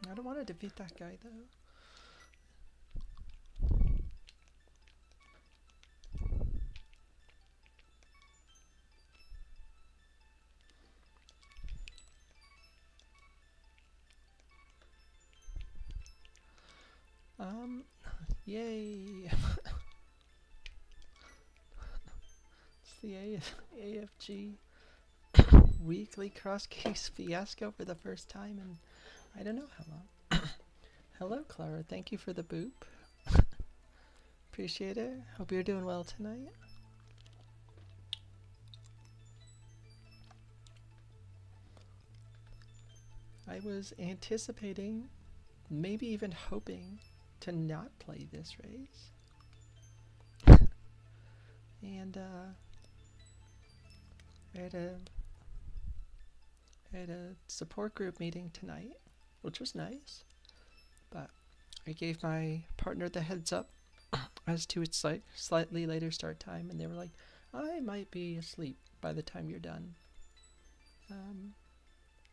I don't want to defeat that guy though. Yay! It's the AFG weekly crosskeys fiasco for the first time in I don't know how long. Hello, Clara. Thank you for the boop. Appreciate it. Hope you're doing well tonight. I was anticipating, maybe even hoping, to not play this race. And I had a support group meeting tonight, which was nice, but I gave my partner the heads up as to its slightly later start time, and they were like, I might be asleep by the time you're done.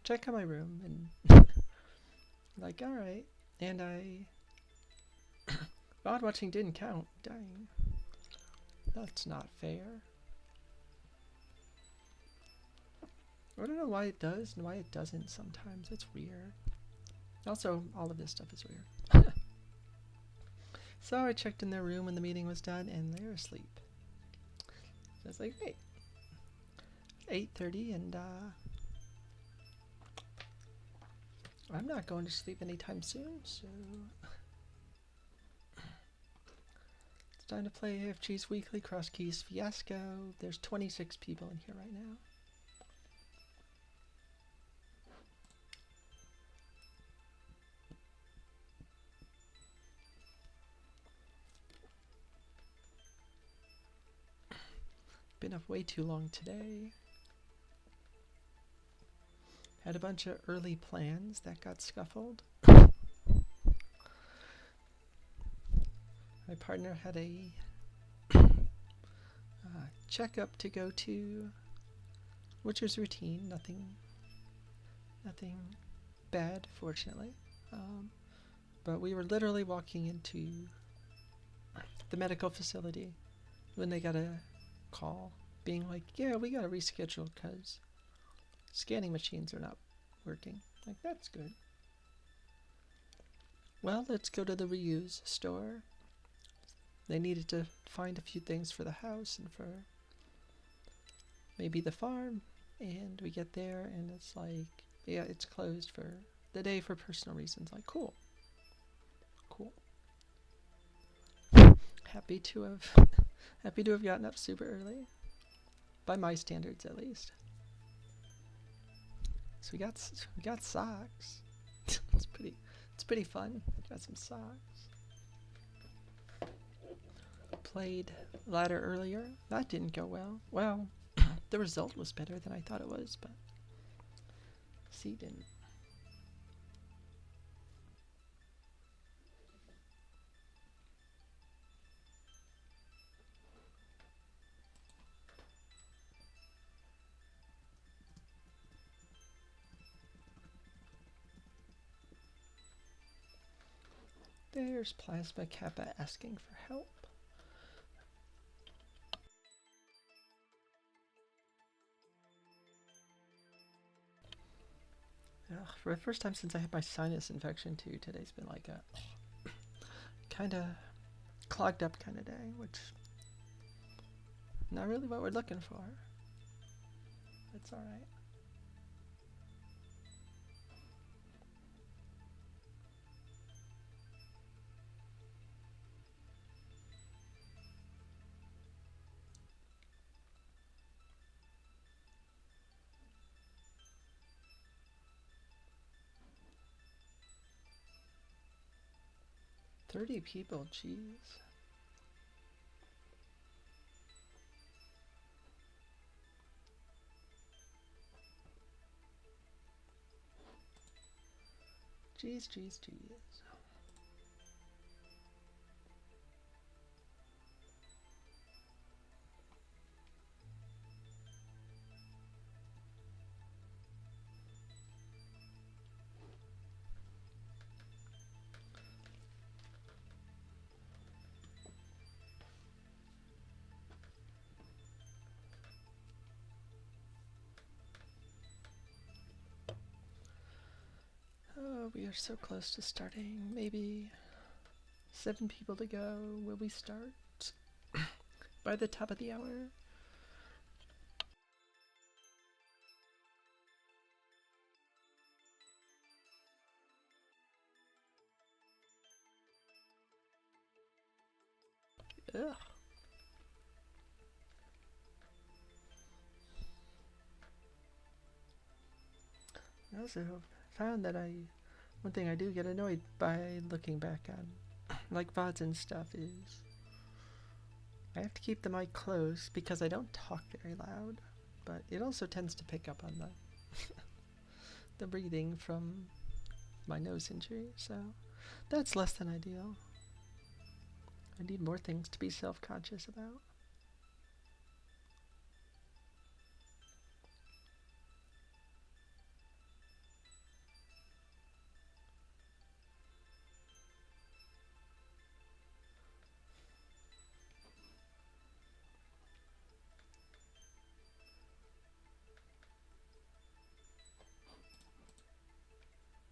Check out my room, and like, alright. And God watching didn't count. Dang. That's not fair. I don't know why it does and why it doesn't sometimes. It's weird. Also, all of this stuff is weird. So I checked in their room when the meeting was done, and they were asleep. So I was like, hey, 8:30, and I'm not going to sleep anytime soon, so it's time to play AFG's weekly crosskeys fiasco. There's 26 people in here right now. Been up way too long today. Had a bunch of early plans that got scuffled. My partner had a checkup to go to, which was routine. Nothing bad, fortunately. But we were literally walking into the medical facility when they got a call being like, yeah, we gotta reschedule because scanning machines are not working. Like, that's good. Well, let's go to the reuse store. They needed to find a few things for the house and for maybe the farm, and we get there and it's like, yeah, it's closed for the day for personal reasons. Like, cool. Happy to have gotten up super early, by my standards at least. So we got socks. It's pretty fun. Got some socks. Played ladder earlier. That didn't go well. Well, the result was better than I thought it was, but C didn't. There's Plasma Kappa asking for help. Ugh, for the first time since I had my sinus infection too, today's been like a kind of clogged up kind of day, which not really what we're looking for. It's alright. $30 people, jeez. Jeez. Oh, we are so close to starting. Maybe 7 people to go. Will we start by the top of the hour? Ugh. I also found that one thing I do get annoyed by looking back on, like VODs and stuff, is I have to keep the mic close because I don't talk very loud, but it also tends to pick up on the breathing from my nose injury, so that's less than ideal. I need more things to be self-conscious about.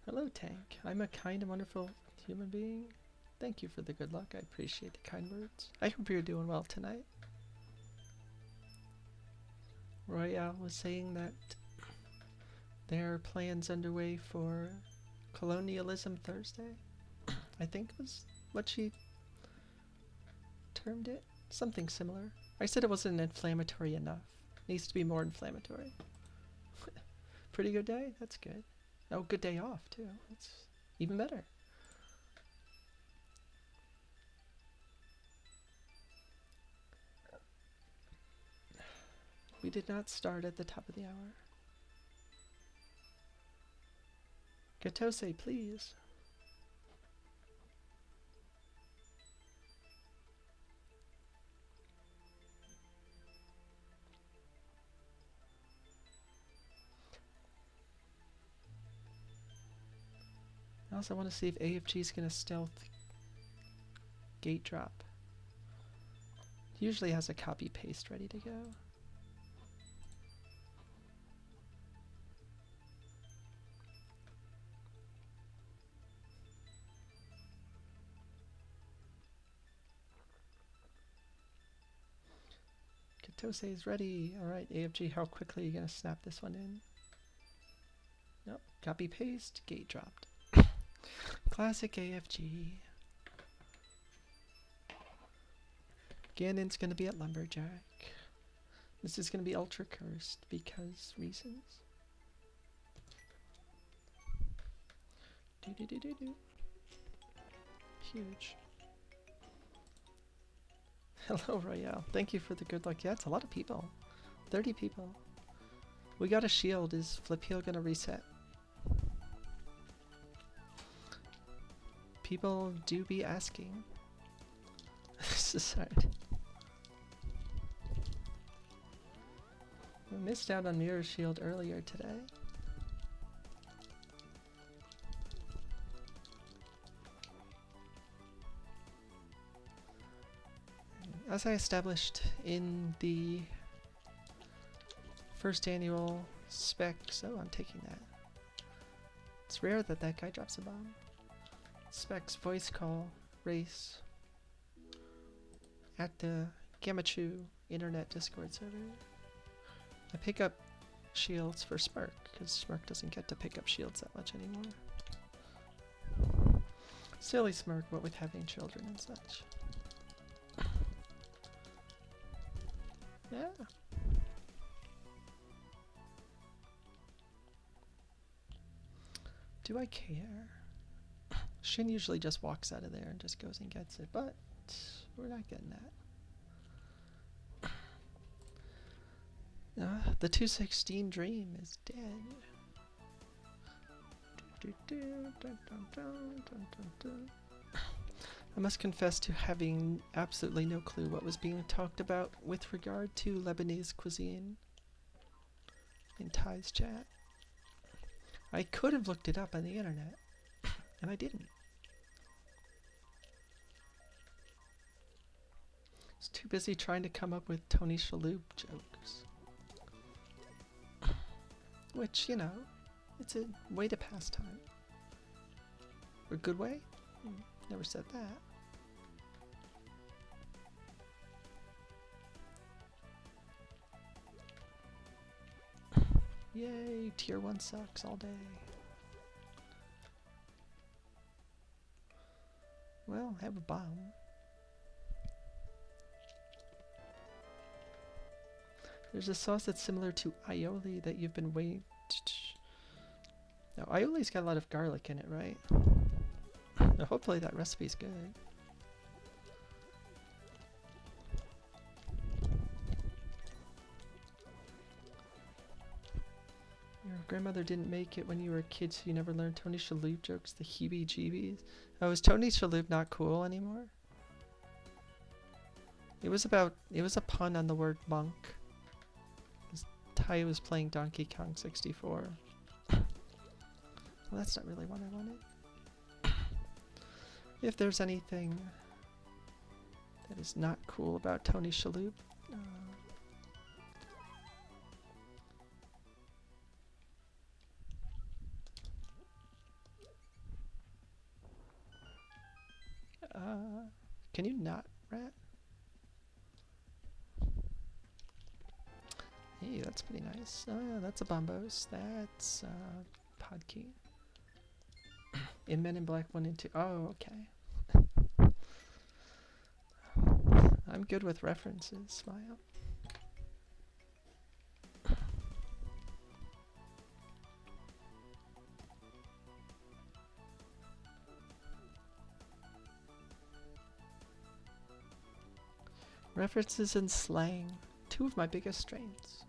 Hello, Tank. I'm a kind and wonderful human being. Thank you for the good luck. I appreciate the kind words. I hope you're doing well tonight. Royale was saying that there are plans underway for Colonialism Thursday. I think was what she termed it. Something similar. I said it wasn't inflammatory enough. Needs to be more inflammatory. Pretty good day? That's good. Oh, good day off, too. That's even better. We did not start at the top of the hour. Gatose, please. I also want to see if AFG is going to stealth gate drop. He usually has a copy paste ready to go. Katose is ready. Alright, AFG, how quickly are you going to snap this one in? Nope. Copy paste, gate dropped. Classic AFG. Ganon's going to be at Lumberjack. This is going to be ultra cursed because reasons. Huge. Hello, Royale. Thank you for the good luck. Yeah, it's a lot of people. 30 people. We got a shield. Is Flip Heel going to reset? People do be asking. This is hard. We missed out on Mirror Shield earlier today. As I established in the first annual specs, oh, I'm taking that. It's rare that that guy drops a bomb. Specs voice call race at the Gamachu internet Discord server. I pick up shields for Smirk because Smirk doesn't get to pick up shields that much anymore. Silly Smirk, what with having children and such. Yeah. Do I care? Shin usually just walks out of there and just goes and gets it, but we're not getting that. The 216 dream is dead. I must confess to having absolutely no clue what was being talked about with regard to Lebanese cuisine in Ty's chat. I could have looked it up on the internet, and I didn't. I was too busy trying to come up with Tony Shalhoub jokes. Which, you know, it's a way to pass time. A good way? Never said that. Yay, tier 1 sucks all day. Well, have a bomb. There's a sauce that's similar to aioli that you've been waiting to... Now, aioli's got a lot of garlic in it, right? Now, hopefully that recipe's good. Your grandmother didn't make it when you were a kid, so you never learned Tony Shalhoub jokes, the heebie-jeebies. Oh, is Tony Shalhoub not cool anymore? It was a pun on the word monk. Ty was playing Donkey Kong 64. Well, that's not really what I wanted. If there's anything that is not cool about Tony Shalhoub, can you not, rat? Hey, that's pretty nice. That's a bombos. That's pod key. In Men in Black 1 and 2. Oh, okay. I'm good with references, smile. References and slang. Two of my biggest strengths.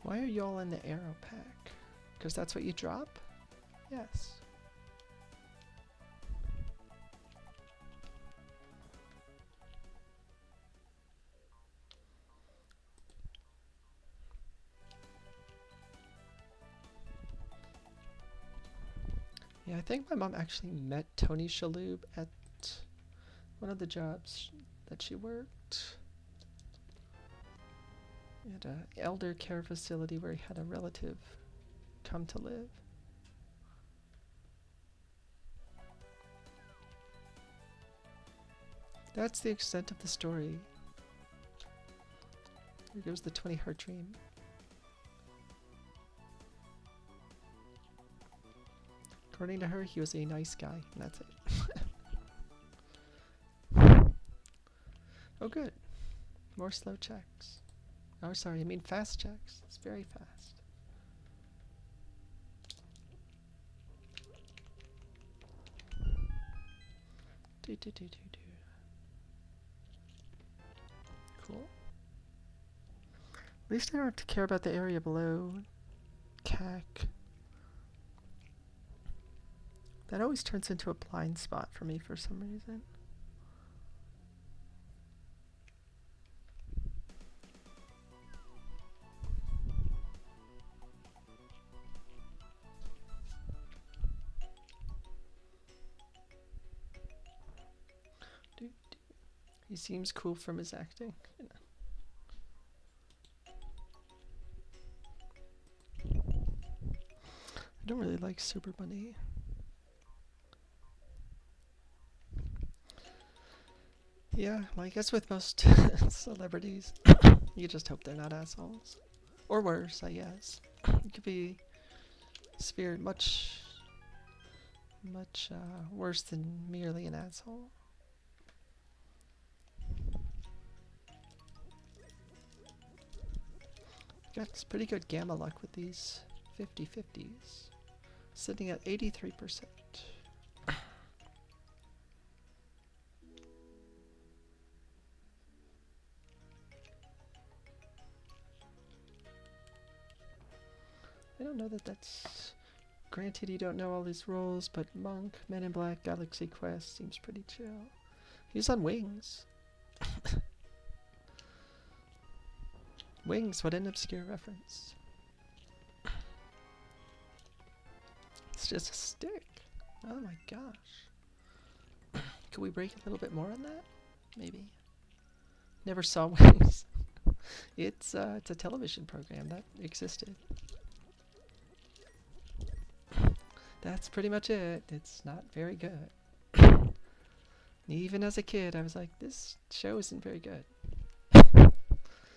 Why are y'all in the arrow pack? Because that's what you drop? Yes. Yeah, I think my mom actually met Tony Shalhoub at one of the jobs that she worked. At an elder care facility where he had a relative come to live. That's the extent of the story. Here goes the 20 heart dream. According to her, he was a nice guy, and that's it. Oh good. More slow checks. Oh, sorry, I mean fast checks. It's very fast. Cool. At least I don't have to care about the area below. CAC. That always turns into a blind spot for me for some reason. He seems cool from his acting. You know. I don't really like Super Bunny. Yeah, well, I guess with most celebrities, you just hope they're not assholes. Or worse, I guess. It could be sphered much worse than merely an asshole. Got pretty good gamma luck with these 50-50s. Sitting at 83%. I don't know that that's... Granted, you don't know all these roles, but Monk, Men in Black, Galaxy Quest seems pretty chill. He's on Wings. Wings, what an obscure reference. it's just a stick. Oh my gosh. Could we break a little bit more on that? Maybe. Never saw Wings. It's a television program that existed. That's pretty much it. It's not very good. Even as a kid, I was like, this show isn't very good.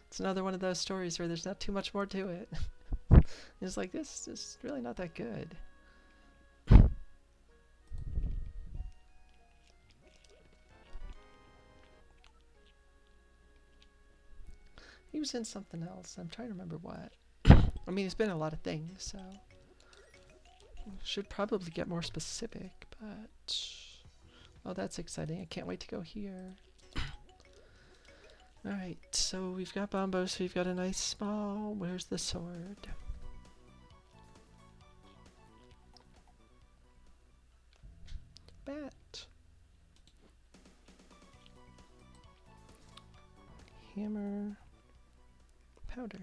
It's another one of those stories where there's not too much more to it. It's like, this is really not that good. He was in something else. I'm trying to remember what. I mean, he's been in a lot of things, so should probably get more specific, but oh, that's exciting. I can't wait to go here. Alright, so we've got Bombos, we've got a nice small. Where's the sword? Bat. Hammer. Powder.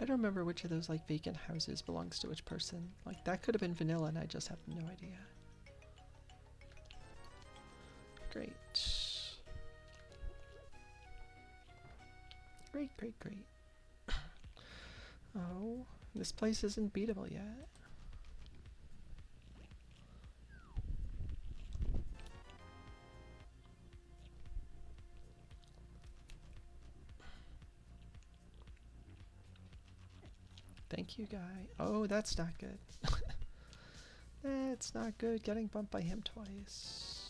I don't remember which of those like vacant houses belongs to which person. Like that could have been vanilla and I just have no idea. Great. Great, great, great. Oh, this place isn't beatable yet. Thank you, guy. Oh, that's not good. That's not good. Getting bumped by him twice.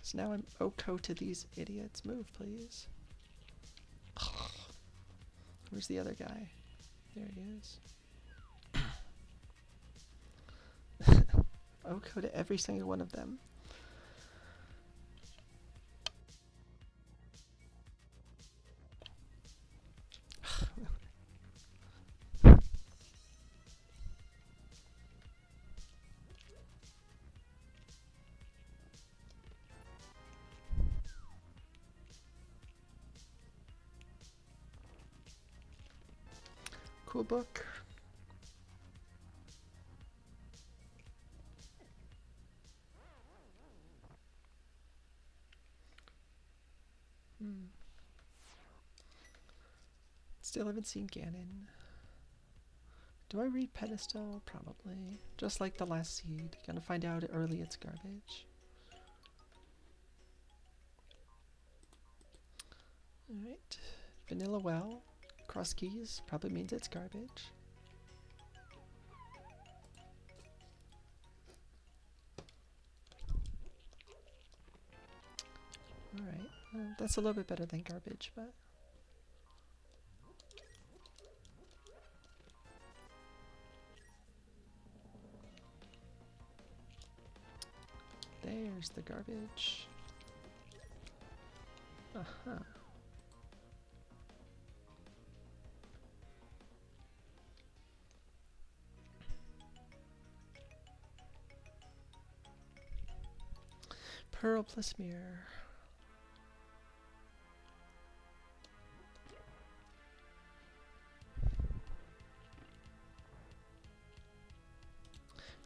So now I'm Oko to these idiots. Move, please. Where's the other guy? There he is. Oko to every single one of them. Cool book. Still haven't seen Ganon. Do I read Pedestal? Probably. Just like the last seed. Gonna find out early it's garbage. Alright. Vanilla well. Crosskeys probably means it's garbage. Alright. That's a little bit better than garbage, but... There's the garbage. Uh-huh. Pearl plus mirror.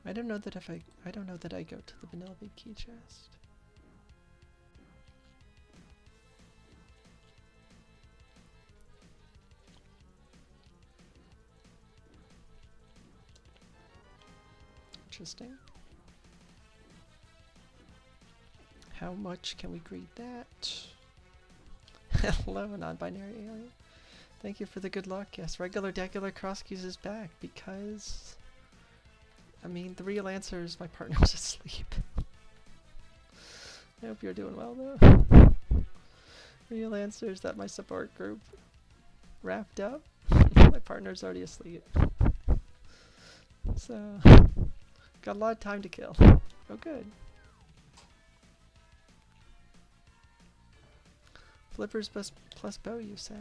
I don't know that I go to the vanilla big key chest. Interesting. How much can we greet that? Hello, non-binary alien. Thank you for the good luck. Yes, regular degular crosskeys is back because... I mean, the real answer is my partner was asleep. I hope you're doing well, though. Real answer is that my support group wrapped up. My partner's already asleep. So, got a lot of time to kill. Oh, good. Flippers plus bow, you say?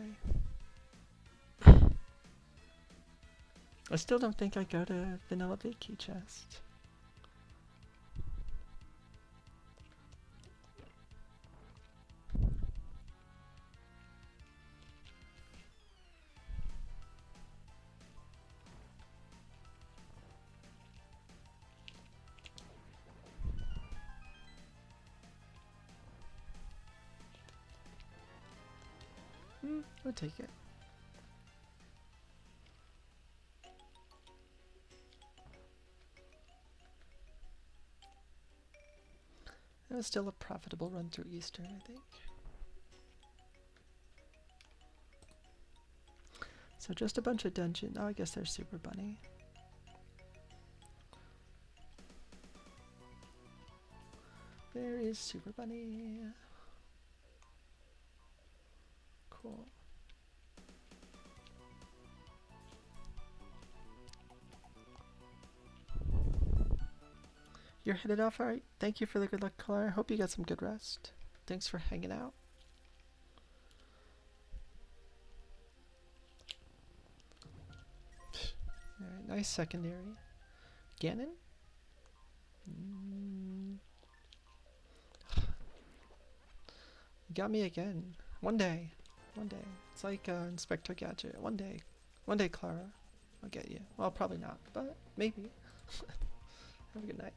I still don't think I go to Vanilla Vicky chest. I'll take it. It was still a profitable run through Eastern, I think. So just a bunch of dungeon. Oh, I guess there's Super Bunny. There is Super Bunny. Cool. You're headed off? Alright. Thank you for the good luck, caller. I hope you got some good rest. Thanks for hanging out. Alright, nice secondary. Ganon? You got me again. One day. One day. It's like Inspector Gadget. One day. One day, Clara. I'll get you. Well, probably not, but maybe. Have a good night.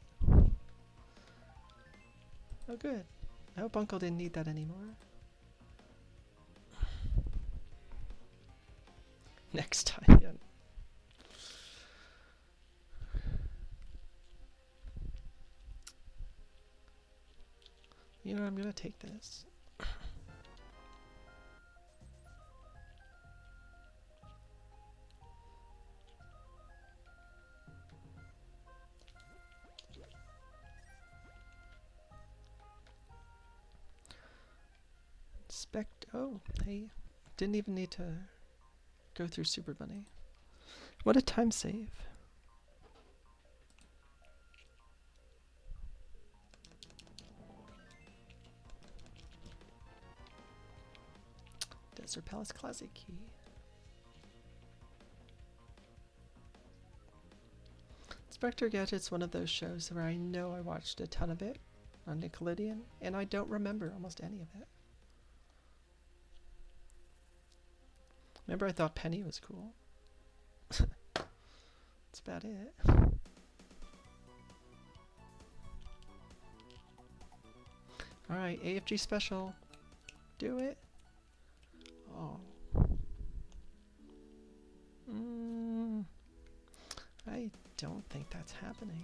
Oh, good. I hope Uncle didn't need that anymore. Next time, yeah. You know, I'm gonna take this. Oh, hey. Didn't even need to go through Super Bunny. What a time save. Desert Palace Classic key. Inspector Gadget's one of those shows where I know I watched a ton of it on Nickelodeon, and I don't remember almost any of it. Remember, I thought Penny was cool. That's about it. Alright, AFG special. Do it. Oh. I don't think that's happening.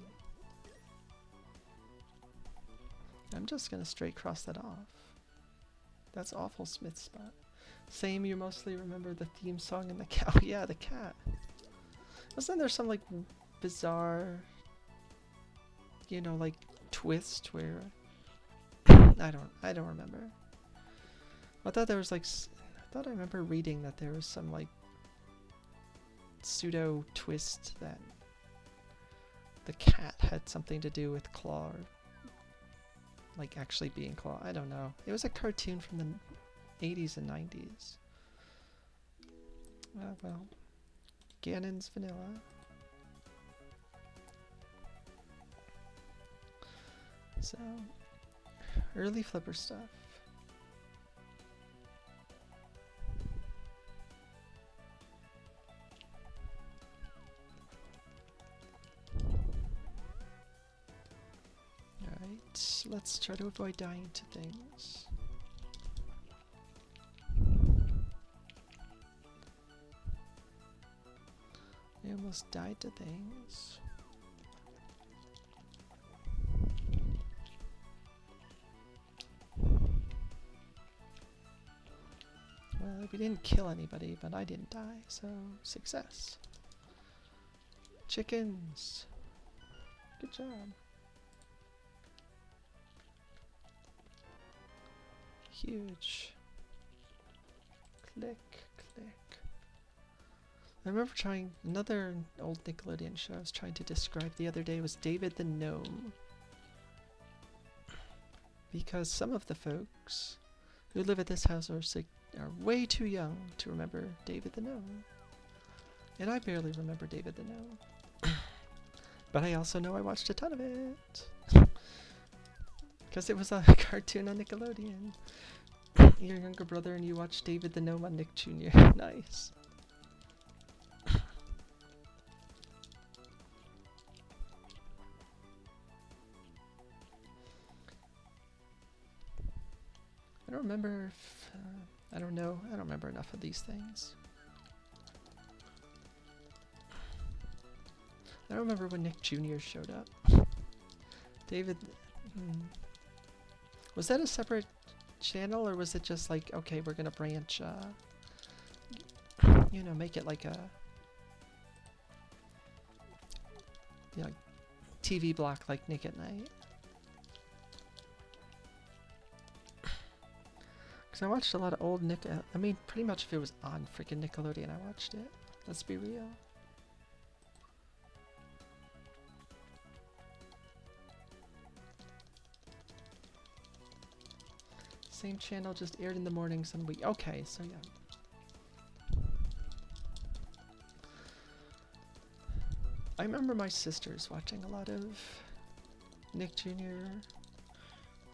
I'm just gonna straight cross that off. That's awful Smith spot. Same, you mostly remember the theme song and the cat. Oh yeah, the cat. Wasn't there some like bizarre, you know, like twist where I don't remember. I thought there was like I thought I remember reading that there was some like pseudo twist that the cat had something to do with Claw, or like actually being Claw. I don't know. It was a cartoon from the 80s and 90s. Well, Ganon's vanilla. So, early flipper stuff. Alright, let's try to avoid dying to things. I almost died to things. Well, we didn't kill anybody, but I didn't die, so success. Chickens! Good job. Huge. Click, click. I remember trying, another old Nickelodeon show I was trying to describe the other day was David the Gnome. Because some of the folks who live at this house are way too young to remember David the Gnome. And I barely remember David the Gnome. But I also know I watched a ton of it. Because it was a cartoon on Nickelodeon. Your younger brother and you watched David the Gnome on Nick Jr. Nice. I don't remember if, I don't know. I don't remember enough of these things. I don't remember when Nick Jr. showed up. David, was that a separate channel, or was it just like, okay, we're gonna branch, you know, make it like a, you know, TV block like Nick at Night? Because I watched a lot of old Nick, I mean, pretty much if it was on freaking Nickelodeon, I watched it. Let's be real. Same channel, just aired in the mornings and okay, so yeah. I remember my sisters watching a lot of Nick Jr.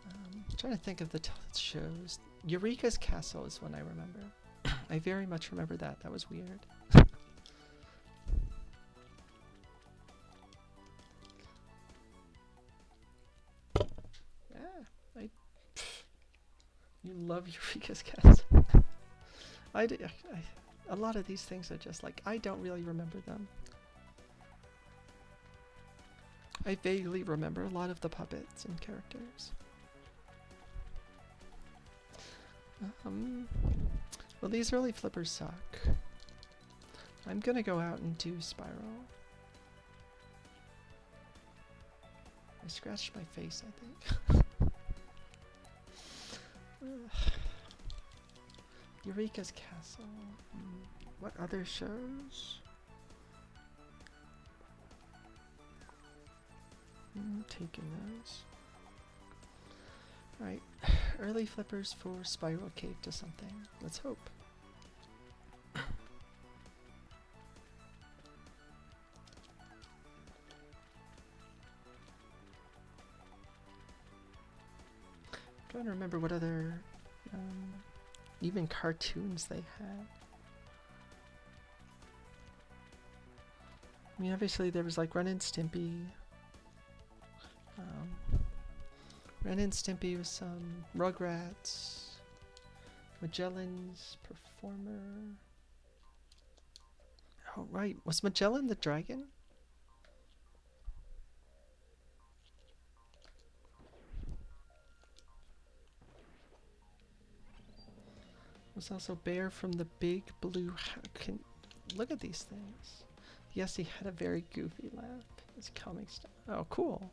I'm trying to think of the shows. Eureka's Castle is one I remember. I very much remember that. That was weird. Yeah, you love Eureka's Castle. A lot of these things are just like, I don't really remember them. I vaguely remember a lot of the puppets and characters. Well, these early flippers suck. I'm gonna go out and do Spiral. I scratched my face, I think. Eureka's Castle. What other shows? Taking those. Alright, early flippers for Spiral Cave to something. Let's hope. I'm trying to remember what other even cartoons they had. I mean, obviously there was like Ren and Stimpy. Ren and Stimpy with some Rugrats. Magellan's Performer. Oh, right. Was Magellan the dragon? Was also Bear from the Big Blue House. Look at these things. Yes, he had a very goofy laugh. It's comic stuff. Oh, cool.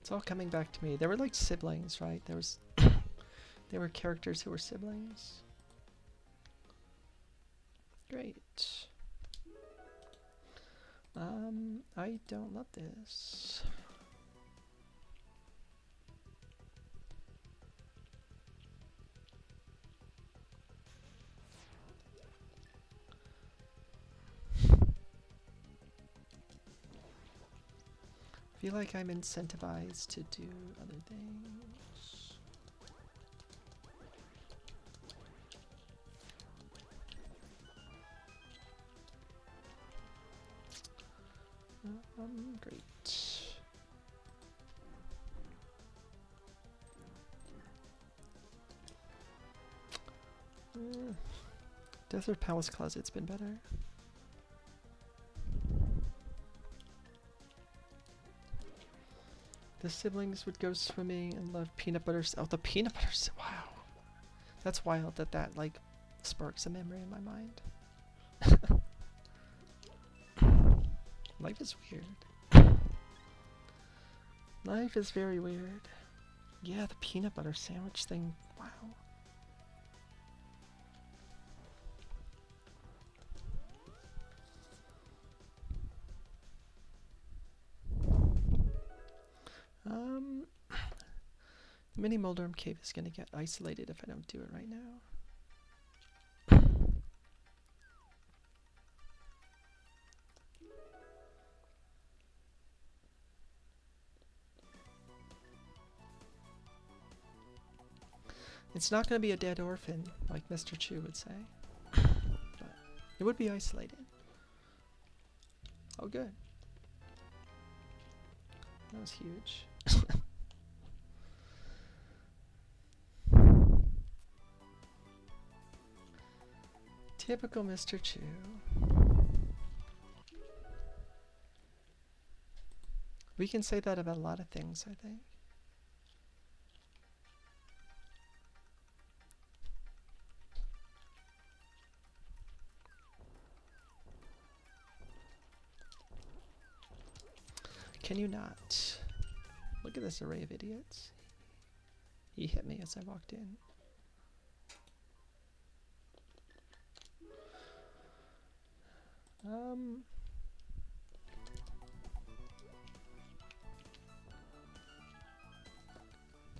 It's all coming back to me. They were like siblings, right? They were characters who were siblings. Great. I don't love this. I feel like I'm incentivized to do other things. Great. Desert Palace Closet's been better. The siblings would go swimming and love peanut butter. Oh, the peanut butter. Wow. That's wild that like sparks a memory in my mind. Life is weird. Life is very weird. Yeah, the peanut butter sandwich thing. Wow. Mini Moldorm Cave is going to get isolated if I don't do it right now. It's not going to be a dead orphan, like Mr. Chu would say. But it would be isolated. Oh, good. That was huge. Typical Mr. Chu. We can say that about a lot of things, I think. Can you not? Look at this array of idiots. He hit me as I walked in.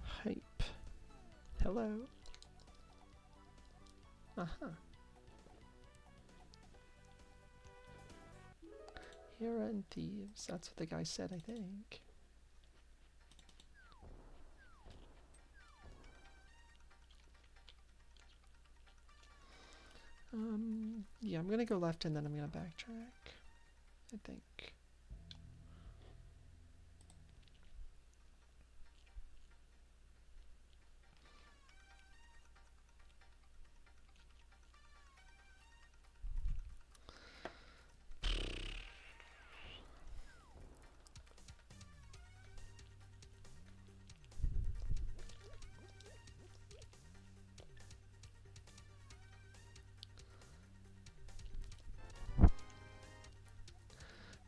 Hype. Hello. Uh-huh. Hera and thieves. That's what the guy said, I think. Yeah, I'm gonna go left and then I'm gonna backtrack, I think.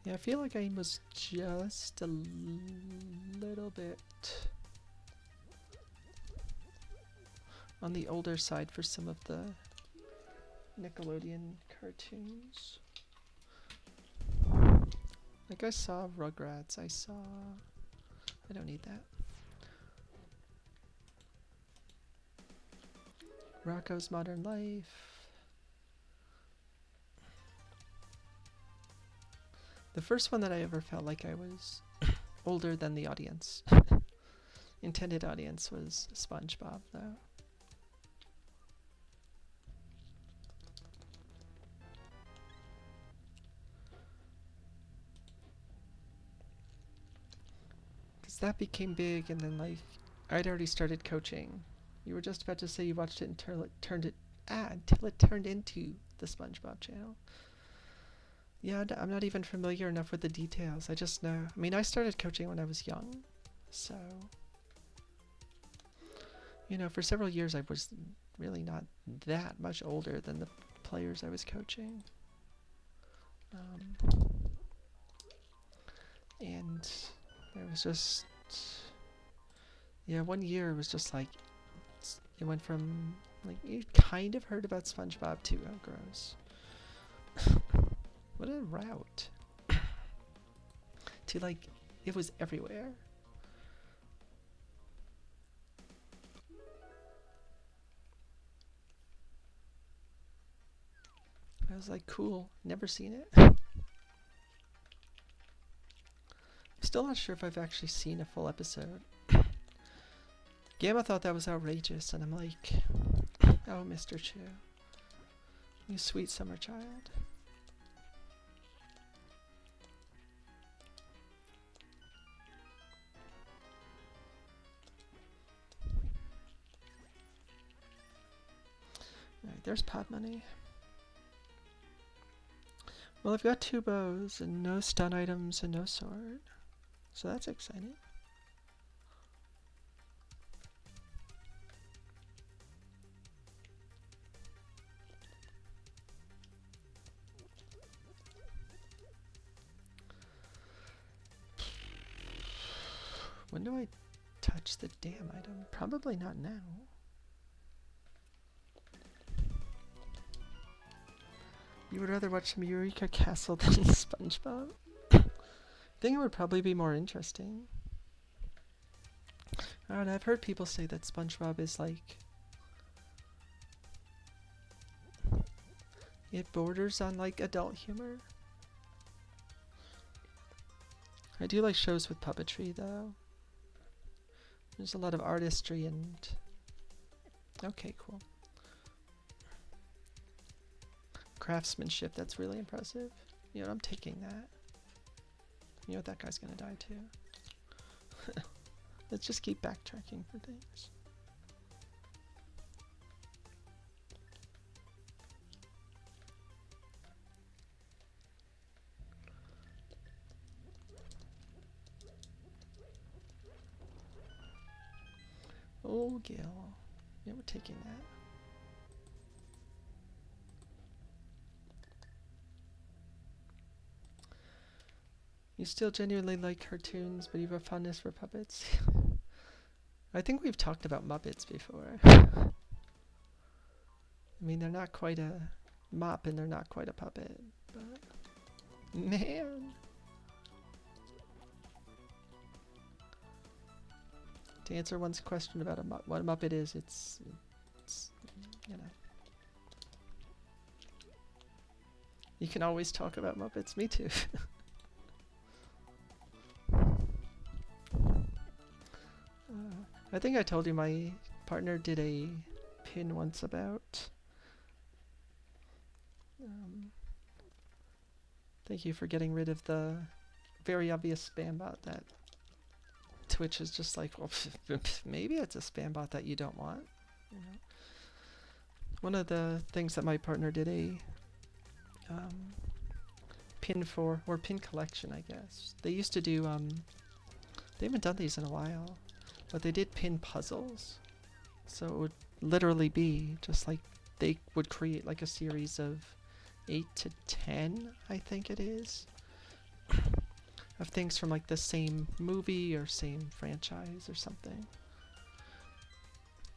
Yeah, I feel like I was just a little bit on the older side for some of the Nickelodeon cartoons. Like I saw Rugrats, I don't need that. Rocko's Modern Life. The first one that I ever felt like I was older than the audience, intended audience, was SpongeBob, though. Because that became big, and then like I'd already started coaching. You were just about to say you watched it until it turned into the SpongeBob channel. Yeah, I'm not even familiar enough with the details. I just know. I mean, I started coaching when I was young, so, you know, for several years I was really not that much older than the players I was coaching. And there was just, yeah, one year it was just like, it went from, like, you kind of heard about SpongeBob to, oh, gross. What a route. To like, it was everywhere. I was like, cool, never seen it. I'm still not sure if I've actually seen a full episode. Gamma thought that was outrageous, and I'm like, oh, Mr. Chu, you sweet summer child. Alright, there's pot money. Well, I've got 2 bows and no stun items and no sword, so that's exciting. When do I touch the damn item? Probably not now. You would rather watch some Eureka Castle than SpongeBob? I think it would probably be more interesting. I don't know, I've heard people say that SpongeBob is like, it borders on like adult humor. I do like shows with puppetry though. There's a lot of artistry and... Okay, cool. Craftsmanship, that's really impressive. You know, I'm taking that. You know what, that guy's gonna die too. Let's just keep backtracking for things. Oh, Gil. Yeah, we're taking that. You still genuinely like cartoons, but you have a fondness for puppets? I think we've talked about Muppets before. I mean, they're not quite a mop and they're not quite a puppet, but... Man! To answer one's question about what a Muppet is, it's, you know. You can always talk about Muppets, me too. I think I told you my partner did a pin once about... thank you for getting rid of the very obvious spam bot that Twitch is just like, well, maybe it's a spam bot that you don't want. You know? One of the things that my partner did a pin for, or pin collection, I guess. They used to do, they haven't done these in a while, but they did pin puzzles. So it would literally be just like, they would create like a series of 8 to 10, I think it is, of things from like the same movie or same franchise or something.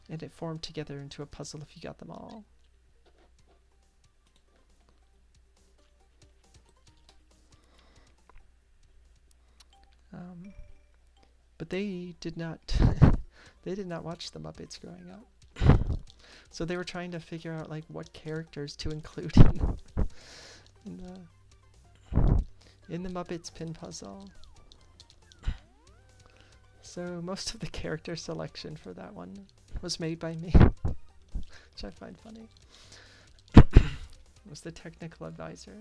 And it formed together into a puzzle if you got them all. But they did not they did not watch the Muppets growing up. So they were trying to figure out like what characters to include in the Muppets pin puzzle. So most of the character selection for that one was made by me, which I find funny. Was the technical advisor.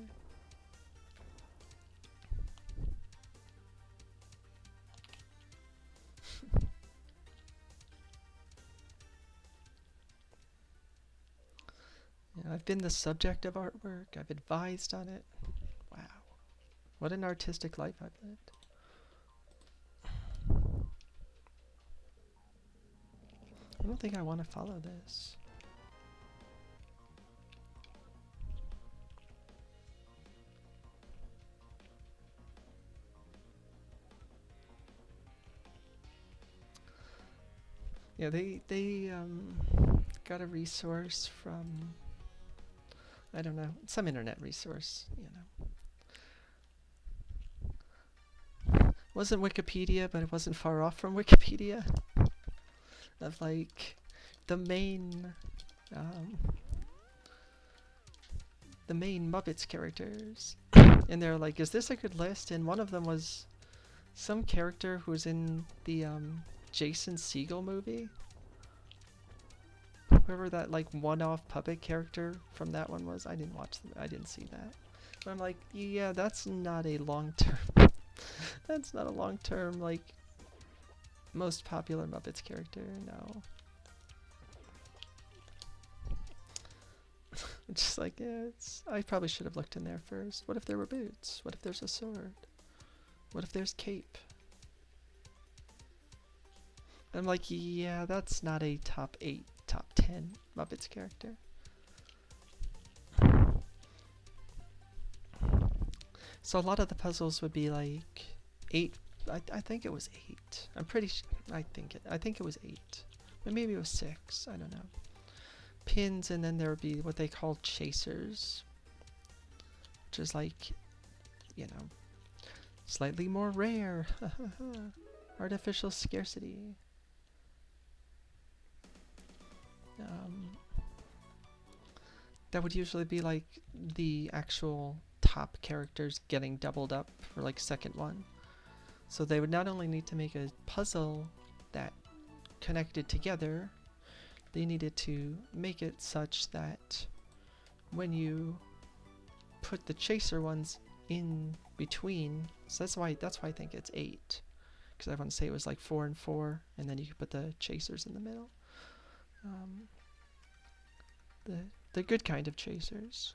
Yeah, I've been the subject of artwork. I've advised on it. Wow. What an artistic life I've lived. I don't think I want to follow this. Yeah, they got a resource from, I don't know, some internet resource, you know. Wasn't Wikipedia, but it wasn't far off from Wikipedia. Of like the main Muppets characters. And they're like, is this a good list? And one of them was some character who was in the Jason Segel movie. Whoever that like one-off puppet character from that one was. I didn't watch them. I didn't see that. But I'm like, yeah, that's not a long-term that's not a long-term like most popular Muppets character, no. Just like, yeah, I probably should have looked in there first. What if there were boots? What if there's a sword? What if there's cape? I'm like, yeah, that's not a top 8, top 10 Muppets character. So a lot of the puzzles would be like 8. I think it was 8. I'm pretty sure. I think it was 8. But maybe it was 6. I don't know. Pins, and then there would be what they call chasers, which is like, you know, slightly more rare. Artificial scarcity. that would usually be like the actual top characters getting doubled up for like second one. So they would not only need to make a puzzle that connected together, they needed to make it such that when you put the chaser ones in between, so that's why I think it's 8, because I want to say it was like 4 and 4, and then you could put the chasers in the middle. The good kind of chasers.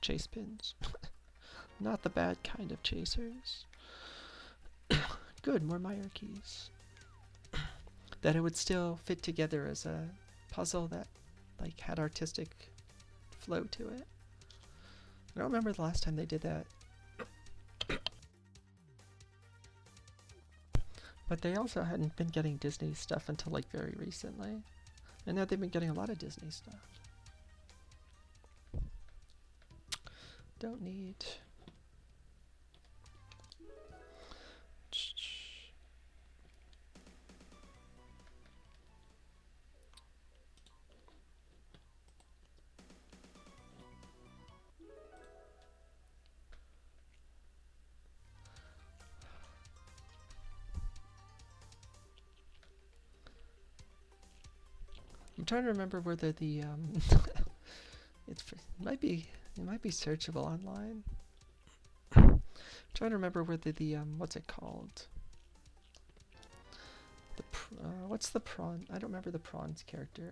Chase pins. Not the bad kind of chasers. Good, more Meyer keys. That it would still fit together as a puzzle that like had artistic flow to it. I don't remember the last time they did that. But they also hadn't been getting Disney stuff until like very recently. And now they've been getting a lot of Disney stuff. Don't need... I'm trying to remember whether the it might be searchable online. I'm trying to remember whether the what's it called? The what's the prawn? I don't remember the prawns character.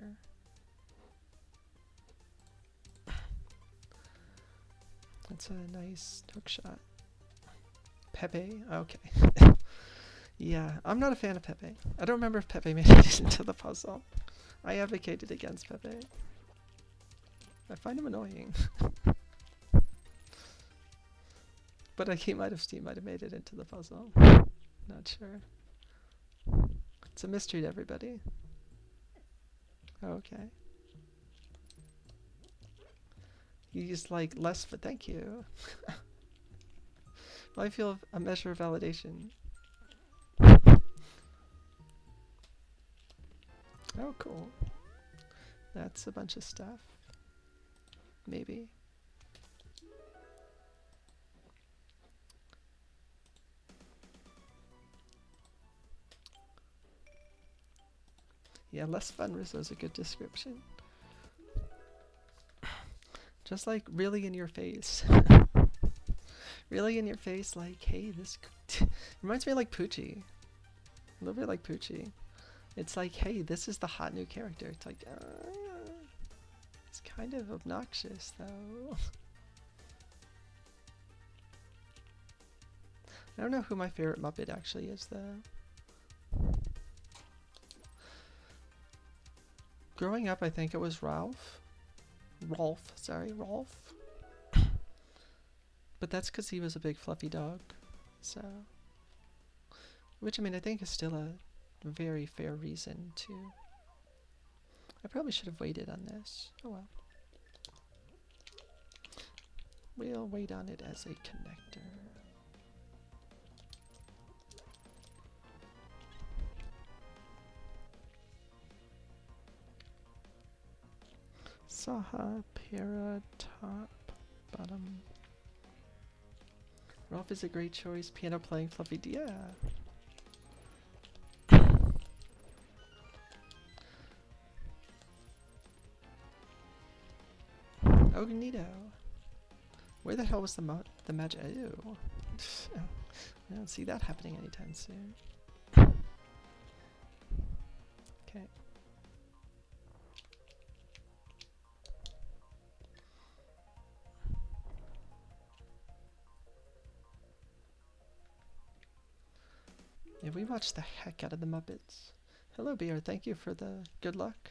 That's a nice hook shot. Pepe. Okay. Yeah, I'm not a fan of Pepe. I don't remember if Pepe made it into the puzzle. I advocated against Pepe. I find him annoying. But he might have made it into the puzzle. Not sure. It's a mystery to everybody. Okay. He's like less, but thank you. I feel a measure of validation. Oh, cool. That's a bunch of stuff. Maybe. Yeah, less fun Rizzo is a good description. Just like really in your face. Really in your face, like, hey, this reminds me of like Poochie. A little bit like Poochie. It's like, hey, this is the hot new character. It's like, it's kind of obnoxious, though. I don't know who my favorite Muppet actually is, though. Growing up, I think it was Ralph. Rolf. But that's because he was a big fluffy dog. So, which, I mean, I think is still a very fair reason to... I probably should have waited on this. Oh well. We'll wait on it as a connector. Saha, para, top, bottom. Rolf is a great choice. Piano playing fluffy D. Yeah. Oh, neato. Where the hell was the magic? Ew. I don't see that happening anytime soon. Okay. Yeah, we watched the heck out of the Muppets. Hello, Beer. Thank you for the good luck.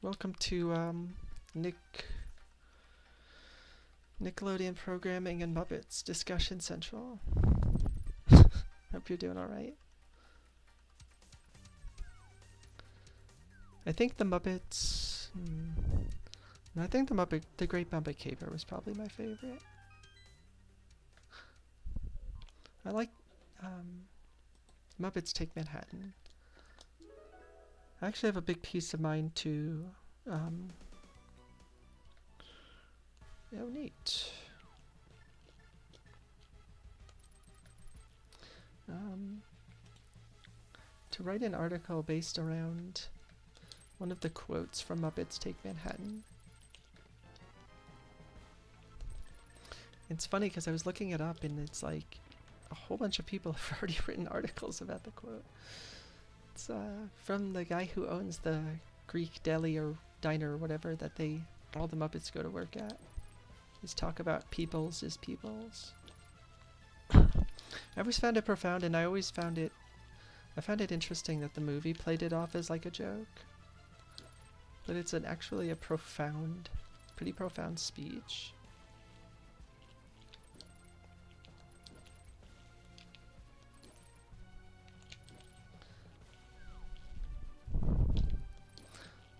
Welcome to Nickelodeon Programming and Muppets Discussion Central. Hope you're doing alright. I think the Muppets... I think the Great Muppet Caper was probably my favorite. I like Muppets Take Manhattan. I actually have a big piece of mind to Oh, neat. To write an article based around one of the quotes from Muppets Take Manhattan. It's funny because I was looking it up and it's like a whole bunch of people have already written articles about the quote. It's from the guy who owns the Greek deli or diner or whatever that all the Muppets go to work at. He's talk about peoples is peoples. I always found it profound, and I found it interesting that the movie played it off as like a joke. But it's actually a pretty profound speech.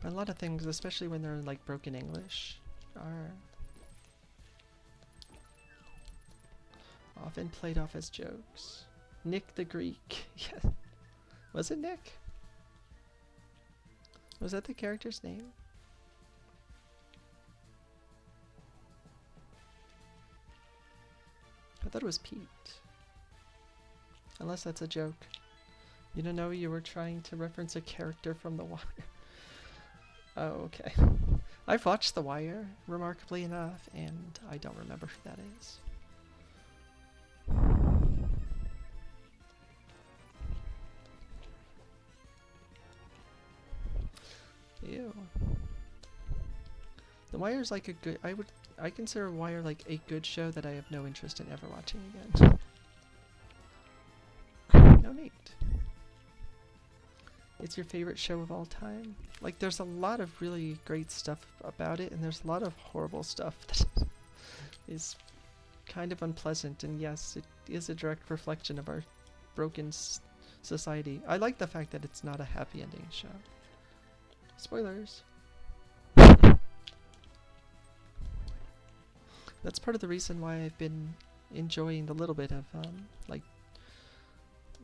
But a lot of things, especially when they're in like broken English, are often played off as jokes. Nick the Greek. Yeah. Was it Nick? Was that the character's name? I thought it was Pete. Unless that's a joke. You don't know you were trying to reference a character from The Wire. Oh, okay. I've watched The Wire, remarkably enough, and I don't remember who that is. Ew. The Wire is like a good... I consider Wire like a good show that I have no interest in ever watching again. No need. It's your favorite show of all time? Like, there's a lot of really great stuff about it, and there's a lot of horrible stuff that is kind of unpleasant, and yes, it is a direct reflection of our broken society. I like the fact that it's not a happy ending show. Spoilers. That's part of the reason why I've been enjoying the little bit of, like,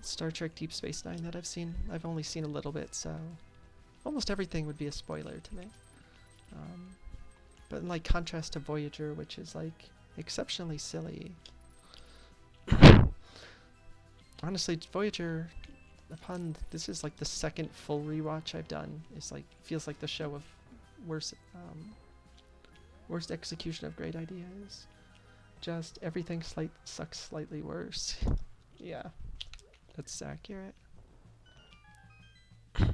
Star Trek Deep Space Nine that I've seen. I've only seen a little bit, so almost everything would be a spoiler to me. But in like contrast to Voyager, which is like exceptionally silly. Honestly, Voyager, this is like the second full rewatch I've done. It's like, feels like the show of worst execution of great ideas. Just everything sucks slightly worse. Yeah. That's accurate. I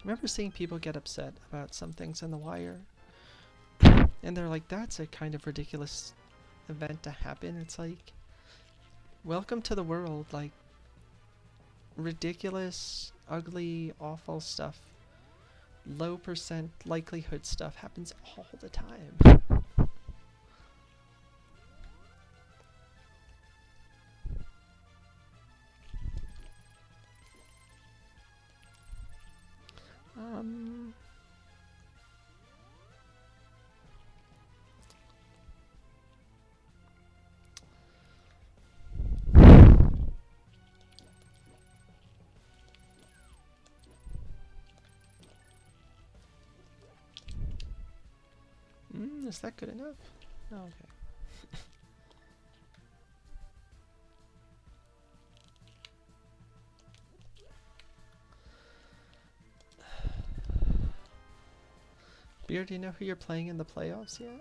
remember seeing people get upset about some things in The Wire. And they're like, that's a kind of ridiculous event to happen. It's like, welcome to the world. Like, ridiculous, ugly, awful stuff. Low percent likelihood stuff happens all the time. Is that good enough? Oh, okay. Beer, do you know who you're playing in the playoffs yet?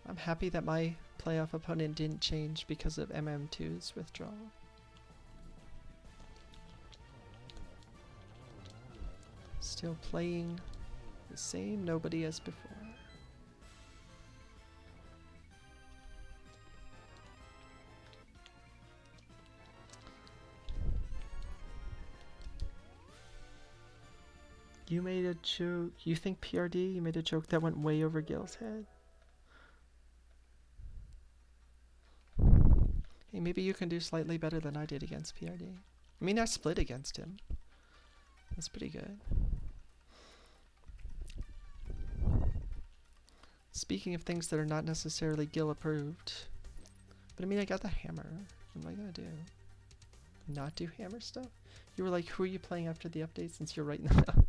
I'm happy that my playoff opponent didn't change because of MM2's withdrawal. Still playing the same nobody as before. You made a joke. You think PRD? You made a joke that went way over Gil's head. Hey, maybe you can do slightly better than I did against PRD. I mean, I split against him. That's pretty good. Speaking of things that are not necessarily Gil approved. But I mean, I got the hammer. What am I gonna do? Not do hammer stuff? You were like, who are you playing after the update since you're writing them down?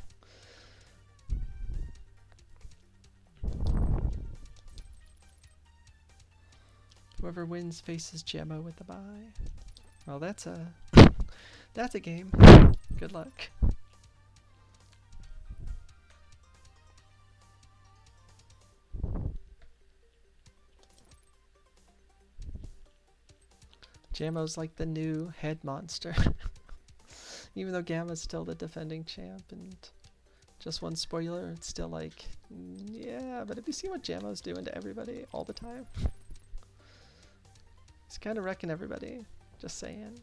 Whoever wins faces Gemma with the bye. Well, that's a that's a game. Good luck. Jammo's like the new head monster. Even though Gamma's still the defending champ, and just one spoiler, it's still like, yeah, but have you seen what Jammo's doing to everybody all the time? He's kind of wrecking everybody, just saying.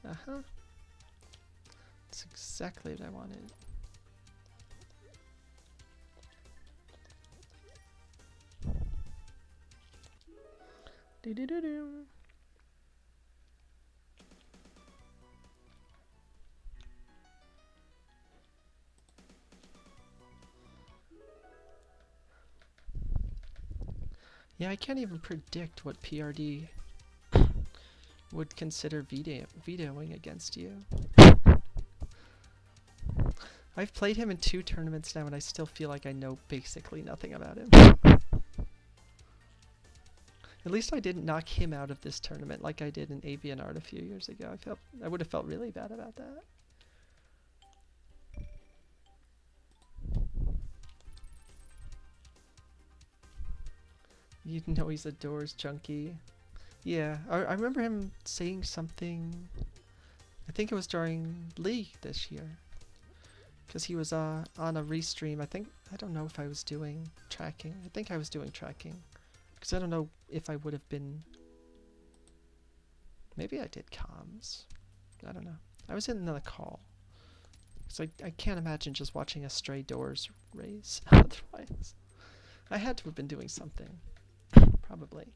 Uh-huh. That's exactly what I wanted. Do-do-do-do. Yeah, I can't even predict what PRD would consider vetoing against you. I've played him in 2 tournaments now, and I still feel like I know basically nothing about him. At least I didn't knock him out of this tournament like I did in Avian Art a few years ago. I would have felt really bad about that. You know he's a Doors junkie. Yeah, I remember him saying something, I think it was during League this year. Because he was on a restream. I don't know if I was doing tracking. I think I was doing tracking. Because I don't know if I would have been... Maybe I did comms. I don't know. I was in the call. So I can't imagine just watching a Stray Doors race otherwise. I had to have been doing something. Probably.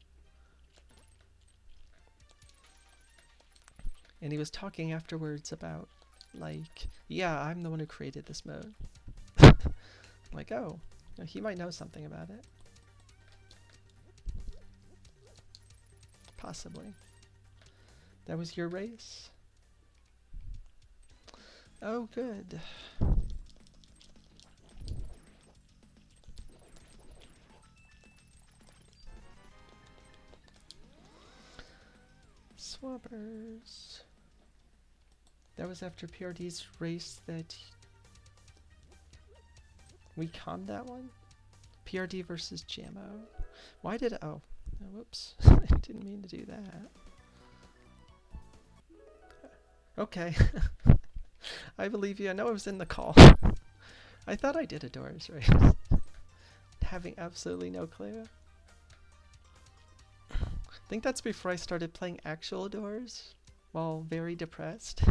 And he was talking afterwards about, like, yeah, I'm the one who created this mode. Like, oh, he might know something about it. Possibly. That was your race? Oh, good. Swabbers. That was after PRD's race that we conned that one? PRD versus Jammo. Why did oh, whoops. I didn't mean to do that. Okay. I believe you. I know I was in the call. I thought I did a Doors race. Having absolutely no clue. I think that's before I started playing actual Doors while very depressed.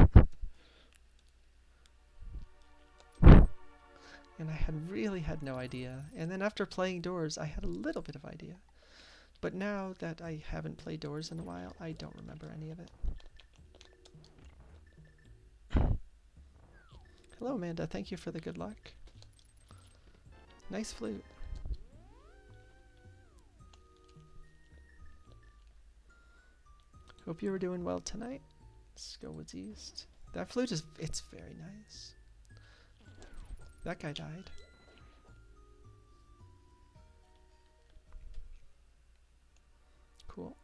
And I really had no idea. And then after playing Doors, I had a little bit of idea. But now that I haven't played Doors in a while, I don't remember any of it. Hello, Amanda. Thank you for the good luck. Nice flute. Hope you were doing well tonight. Let's go Woods East. That flute it's very nice. That guy died. Cool.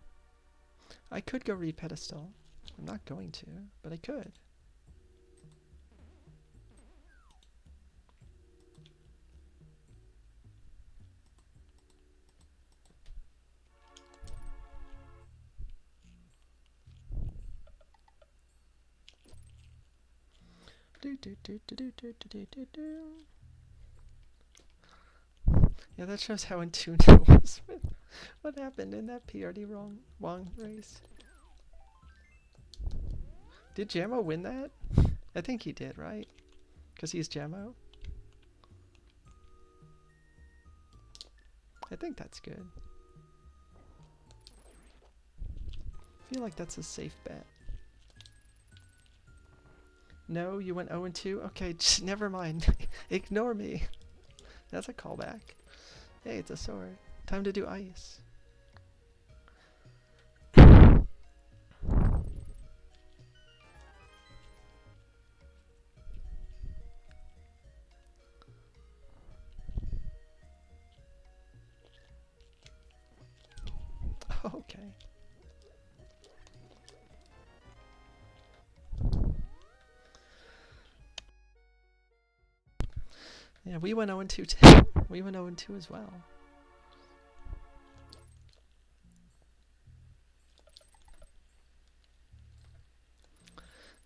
I could go re-pedestal. I'm not going to, but I could. Yeah, that shows how in tune I was with what happened in that PRD Wong race. Did Jammo win that? I think he did, right? Because he's Jammo. I think that's good. I feel like that's a safe bet. No, you went 0-2? Okay, just never mind. Ignore me. That's a callback. Hey, it's a sword. Time to do ice. Okay. Yeah, we went 0-2 too. We went 0-2 as well.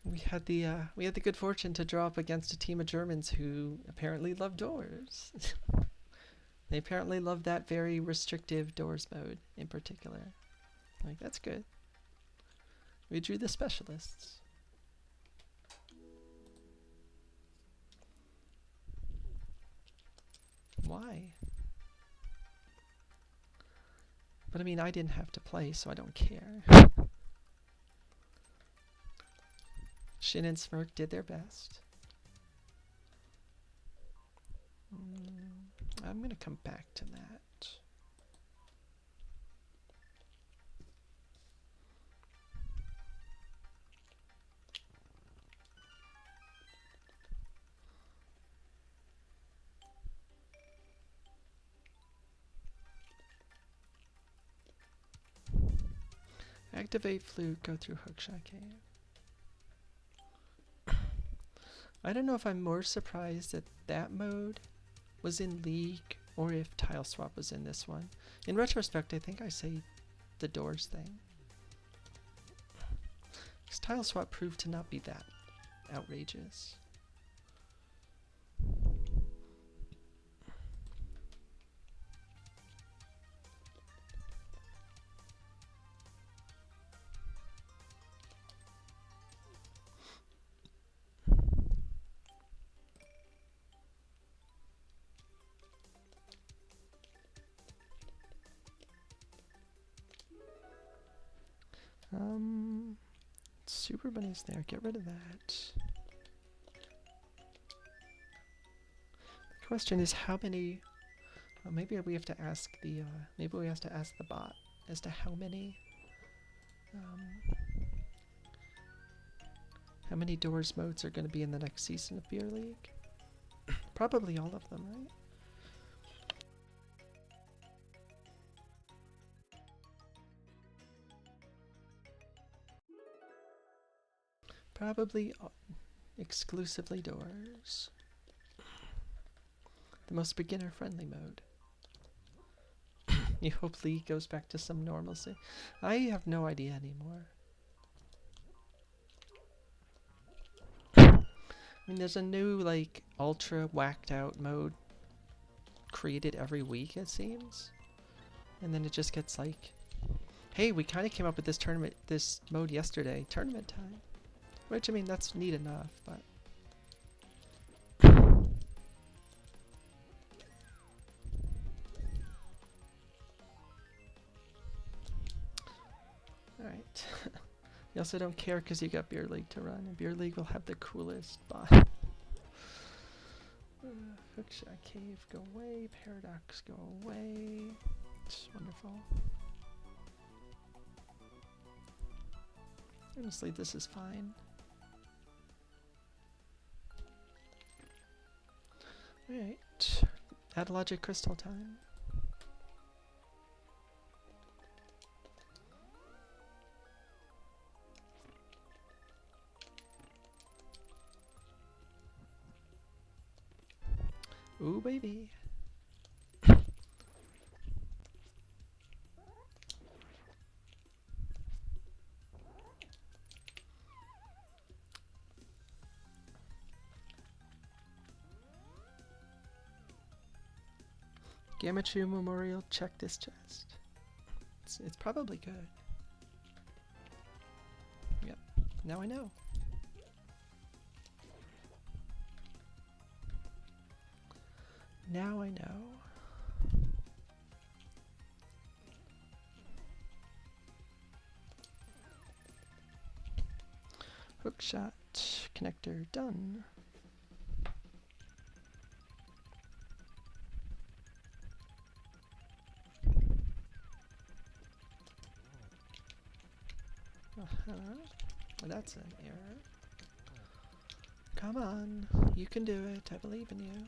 We had the good fortune to draw up against a team of Germans who apparently love doors. They apparently love that very restrictive doors mode in particular. Like, that's good. We drew the specialists. Why? But I mean, I didn't have to play, so I don't care. Shin and Smirk did their best. I'm gonna come back to that. Activate flute, go through Hookshot Cave. I don't know if I'm more surprised that that mode was in League or if Tile Swap was in this one. In retrospect, I think I say the doors thing. Because Tile Swap proved to not be that outrageous. Super Bunny's there. Get rid of that. The question is how many. Well, maybe we have to ask the. Maybe we have to ask the bot as to how many. How many doors modes are going to be in the next season of Beer League? Probably all of them, right? Probably exclusively doors. The most beginner-friendly mode. You hope League goes back to some normalcy. I have no idea anymore. I mean, there's a new, like, ultra whacked out mode created every week, it seems. And then it just gets like, hey, we kind of came up with this mode yesterday. Tournament time. Which, I mean, that's neat enough, but... Alright. You also don't care because you got Beer League to run, and Beer League will have the coolest bot. Hookshot Cave, go away. Paradox, go away. It's wonderful. Honestly, this is fine. Alright. Add logic crystal time. Ooh, baby. Gamachu Memorial, check this chest. It's probably good. Yep, now I know. Now I know. Hookshot connector done. That's an error. Come on, you can do it. I believe in you.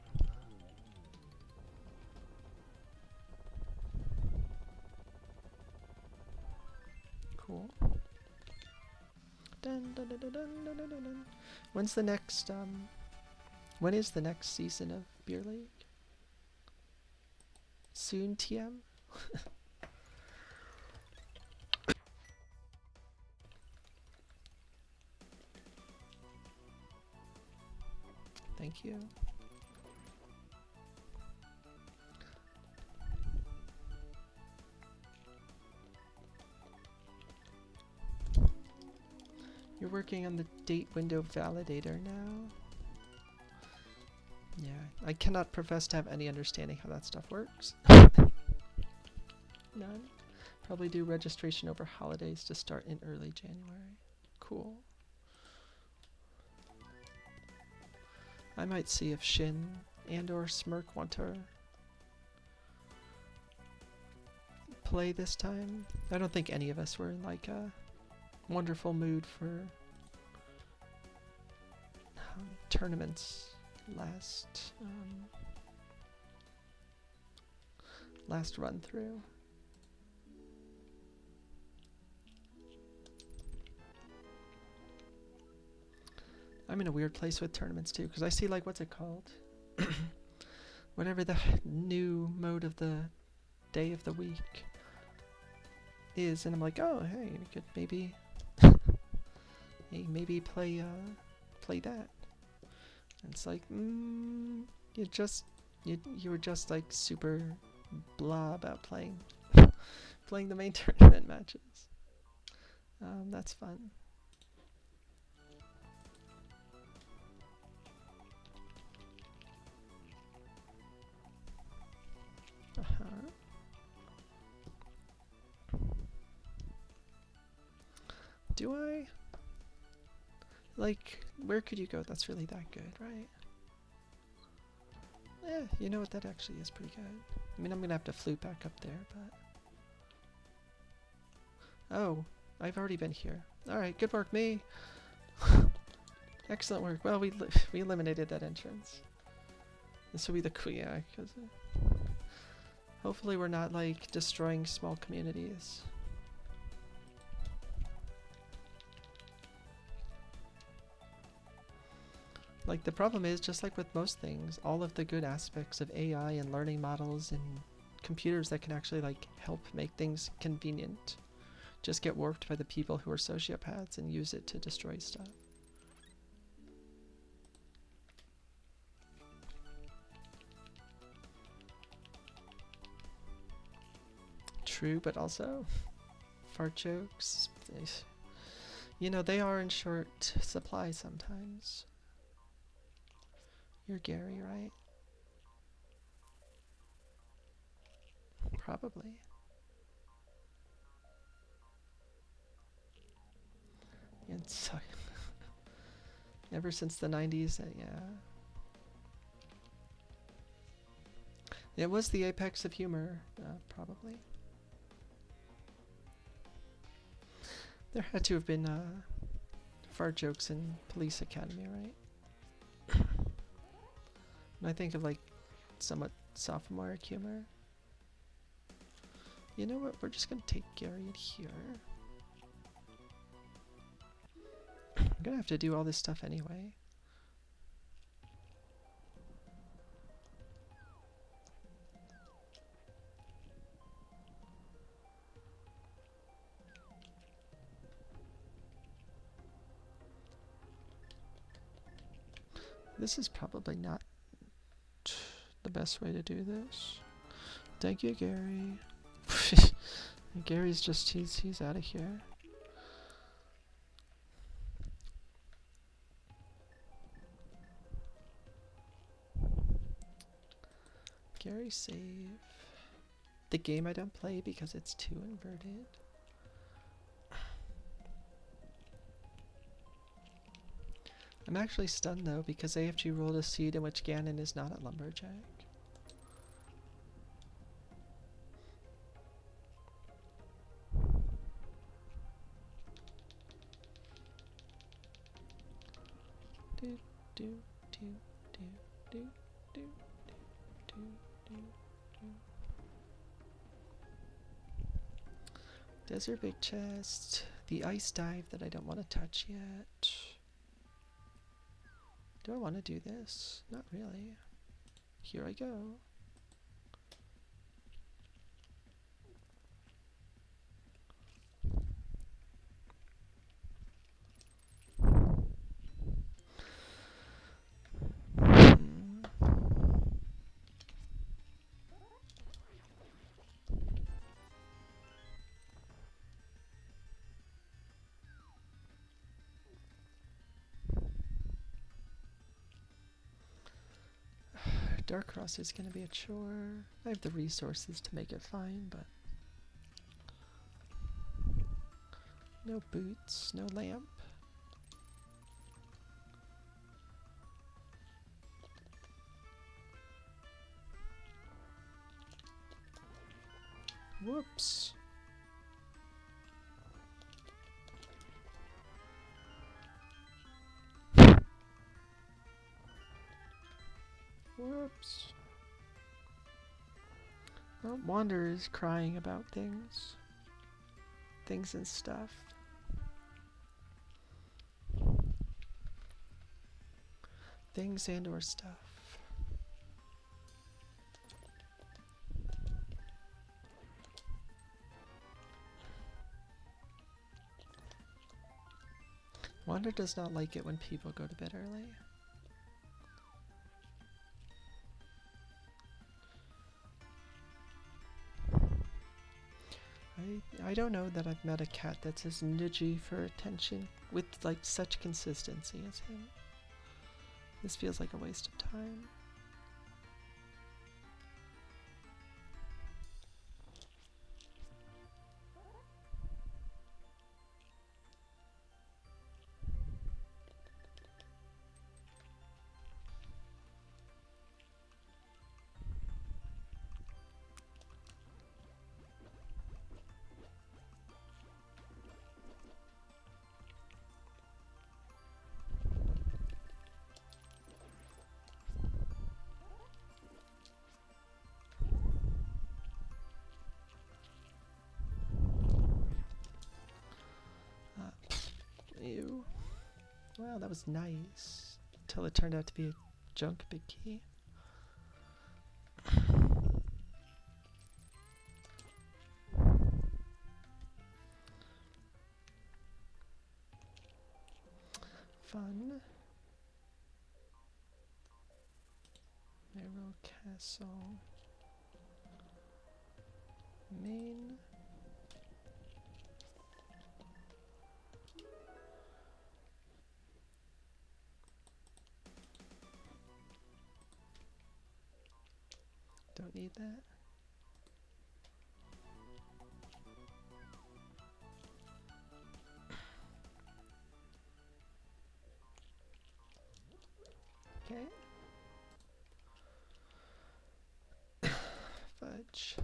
Dun, dun, dun, dun, dun, dun, dun, dun. When's the next when is the next season of Beer League? Soon, TM? Thank you. You're working on the date window validator now? Yeah, I cannot profess to have any understanding how that stuff works. None. Probably do registration over holidays to start in early January. Cool. I might see if Shin and or Smirk want to play this time. I don't think any of us were in like a wonderful mood for tournaments last run through. I'm in a weird place with tournaments too, because I see like, what's it called? Whatever the new mode of the day of the week is, and I'm like, oh hey, we could maybe maybe play that. And it's like, you were just like super blah about playing the main tournament matches. That's fun. Do I? Like, where could you go that's really that good, right? Yeah, you know what, that actually is pretty good. I mean, I'm gonna have to flute back up there, but... Oh, I've already been here. Alright, good work, me! Excellent work. Well, we eliminated that entrance. This will be the yeah, because... hopefully we're not, like, destroying small communities. Like, the problem is, just like with most things, all of the good aspects of AI and learning models and computers that can actually, like, help make things convenient just get warped by the people who are sociopaths and use it to destroy stuff. True, but also fart jokes, you know, they are in short supply sometimes. You're Gary, right? Probably. It's ever since the 90s, yeah. It was the apex of humor, probably. There had to have been fart jokes in Police Academy, right? When I think of like somewhat sophomoric humor. You know what? We're just gonna take Gary in here. I'm gonna have to do all this stuff anyway. This is probably not the best way to do this. Thank you, Gary. Gary's just, he's out of here. Gary save. The game I don't play because it's too inverted. I'm actually stunned though because AFG rolled a seed in which Ganon is not a lumberjack. Do do do do do do do do do. Desert big chest. the ice dive that I don't want to touch yet. Do I want to do this? Not really. Here I go. Dark Cross is going to be a chore. I have the resources to make it fine, but no boots, no lamp. Whoops. Whoops. Well, Wander is crying about things. Things and stuff. Things and or stuff. Wander does not like it when people go to bed early. I don't know that I've met a cat that's as nudgy for attention with like such consistency as him. This feels like a waste of time. Ew. Well, that was nice. Until it turned out to be a junk big key. Fun. Narrow Castle. Main. Don't need that. Okay. Fudge.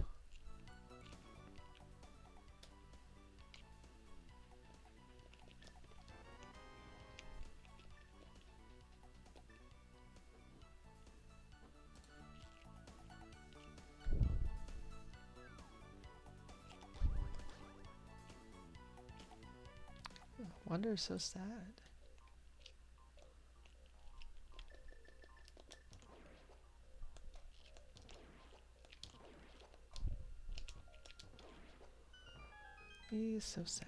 Wander is so sad. He's so sad.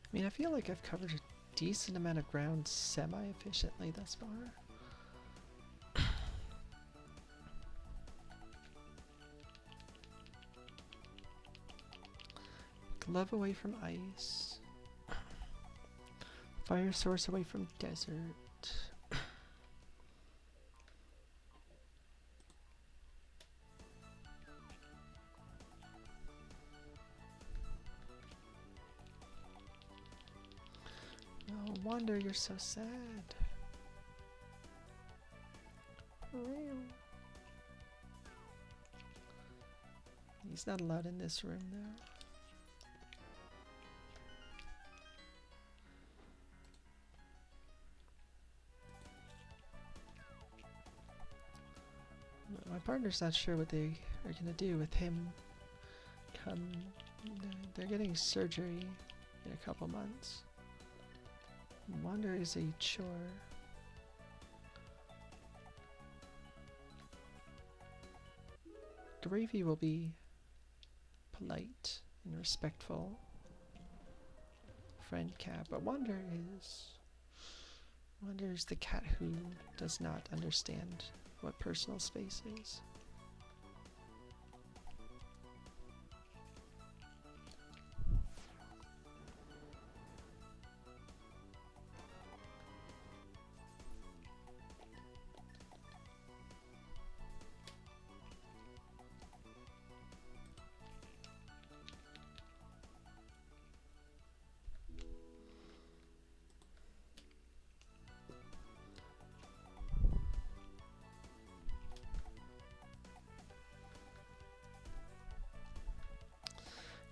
I mean, I feel like I've covered a decent amount of ground semi-efficiently thus far. Love away from ice. Fire source away from desert. Oh, Wander, you're so sad. He's not allowed in this room though. My partner's not sure what they are gonna do with him come. They're getting surgery in a couple months. Wander is a chore. Gravy will be polite and respectful friend cat, but Wander is the cat who does not understand what personal space is.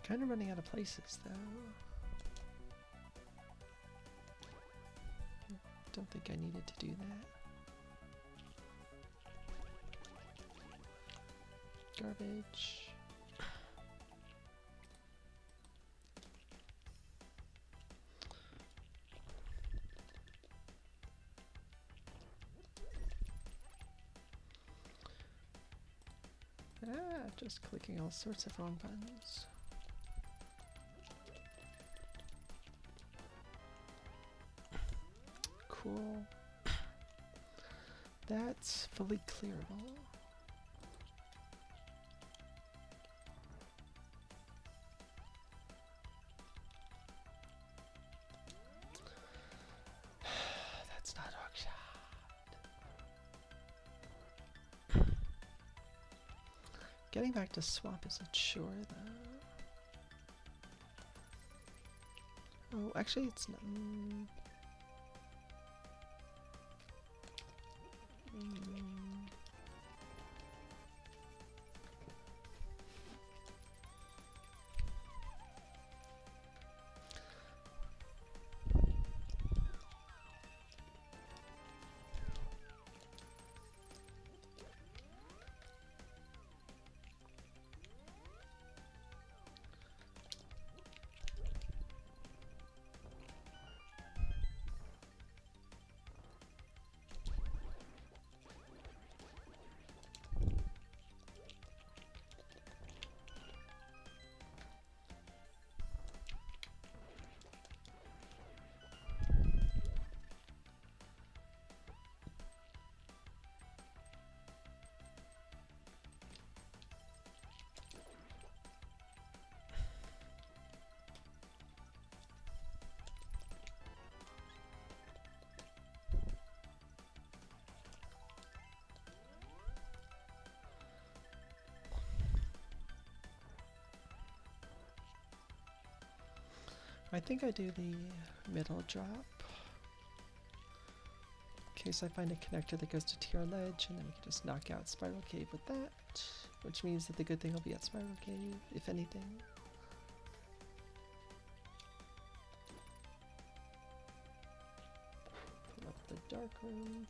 Kind of running out of places though. Don't think I needed to do that. Garbage. Just clicking all sorts of wrong buttons. Cool. That's fully clearable. That's not hookshot. Getting back to swamp is a chore though. Oh, actually it's not. I think I do the middle drop in case I find a connector that goes to TR ledge, and then we can just knock out Spiral Cave with that, which means that the good thing will be at Spiral Cave, if anything. Pull up the dark room.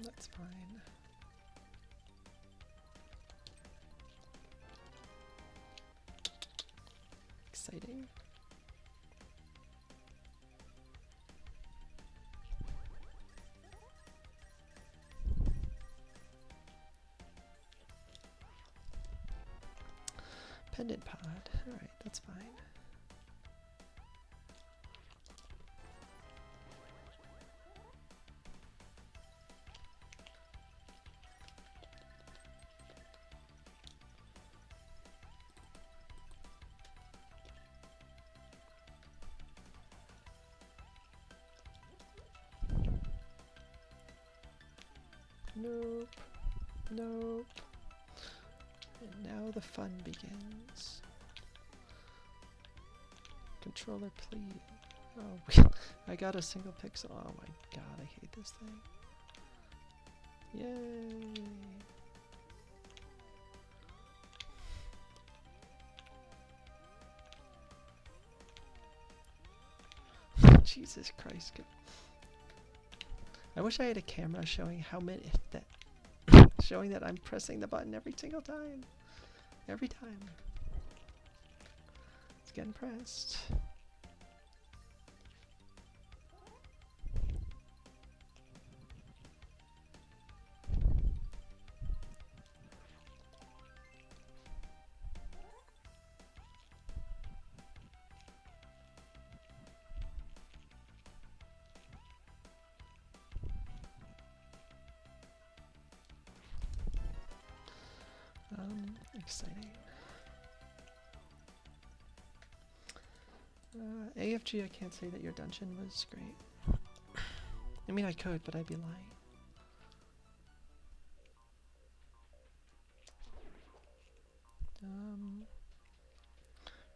That's fine. Exciting. Pendant pod. Alright, that's fine. Nope. Nope. And now the fun begins. Controller, please. Oh, I got a single pixel. Oh my god, I hate this thing. Yay! Jesus Christ. I wish I had a camera showing how many showing that I'm pressing the button every single time. Every time. It's getting pressed. Exciting. AFG, I can't say that your dungeon was great. I mean, I could, but I'd be lying.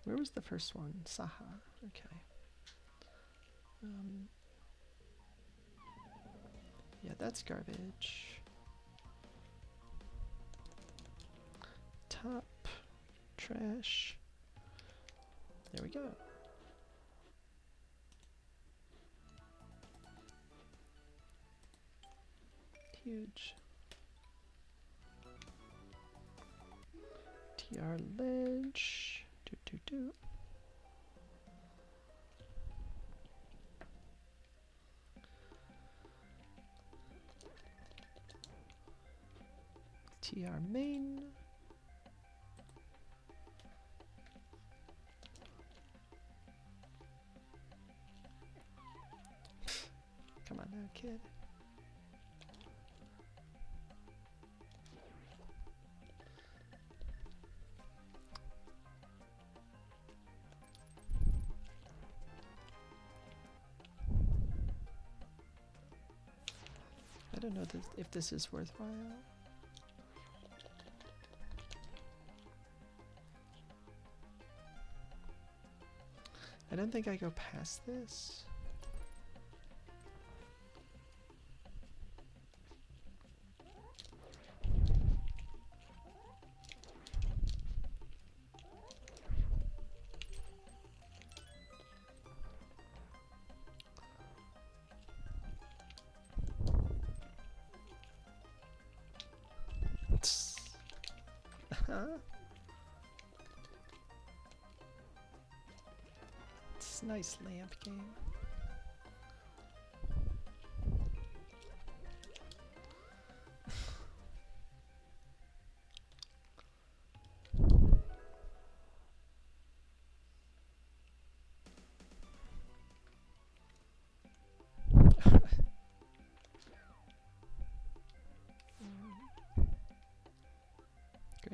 Where was the first one? Saha. Okay. Yeah, that's garbage. Top. Trash. There we go. Huge. TR ledge. Do. TR main. Come on now, kid. I don't know if this is worthwhile. I don't think I go past this. It's a nice lamp game.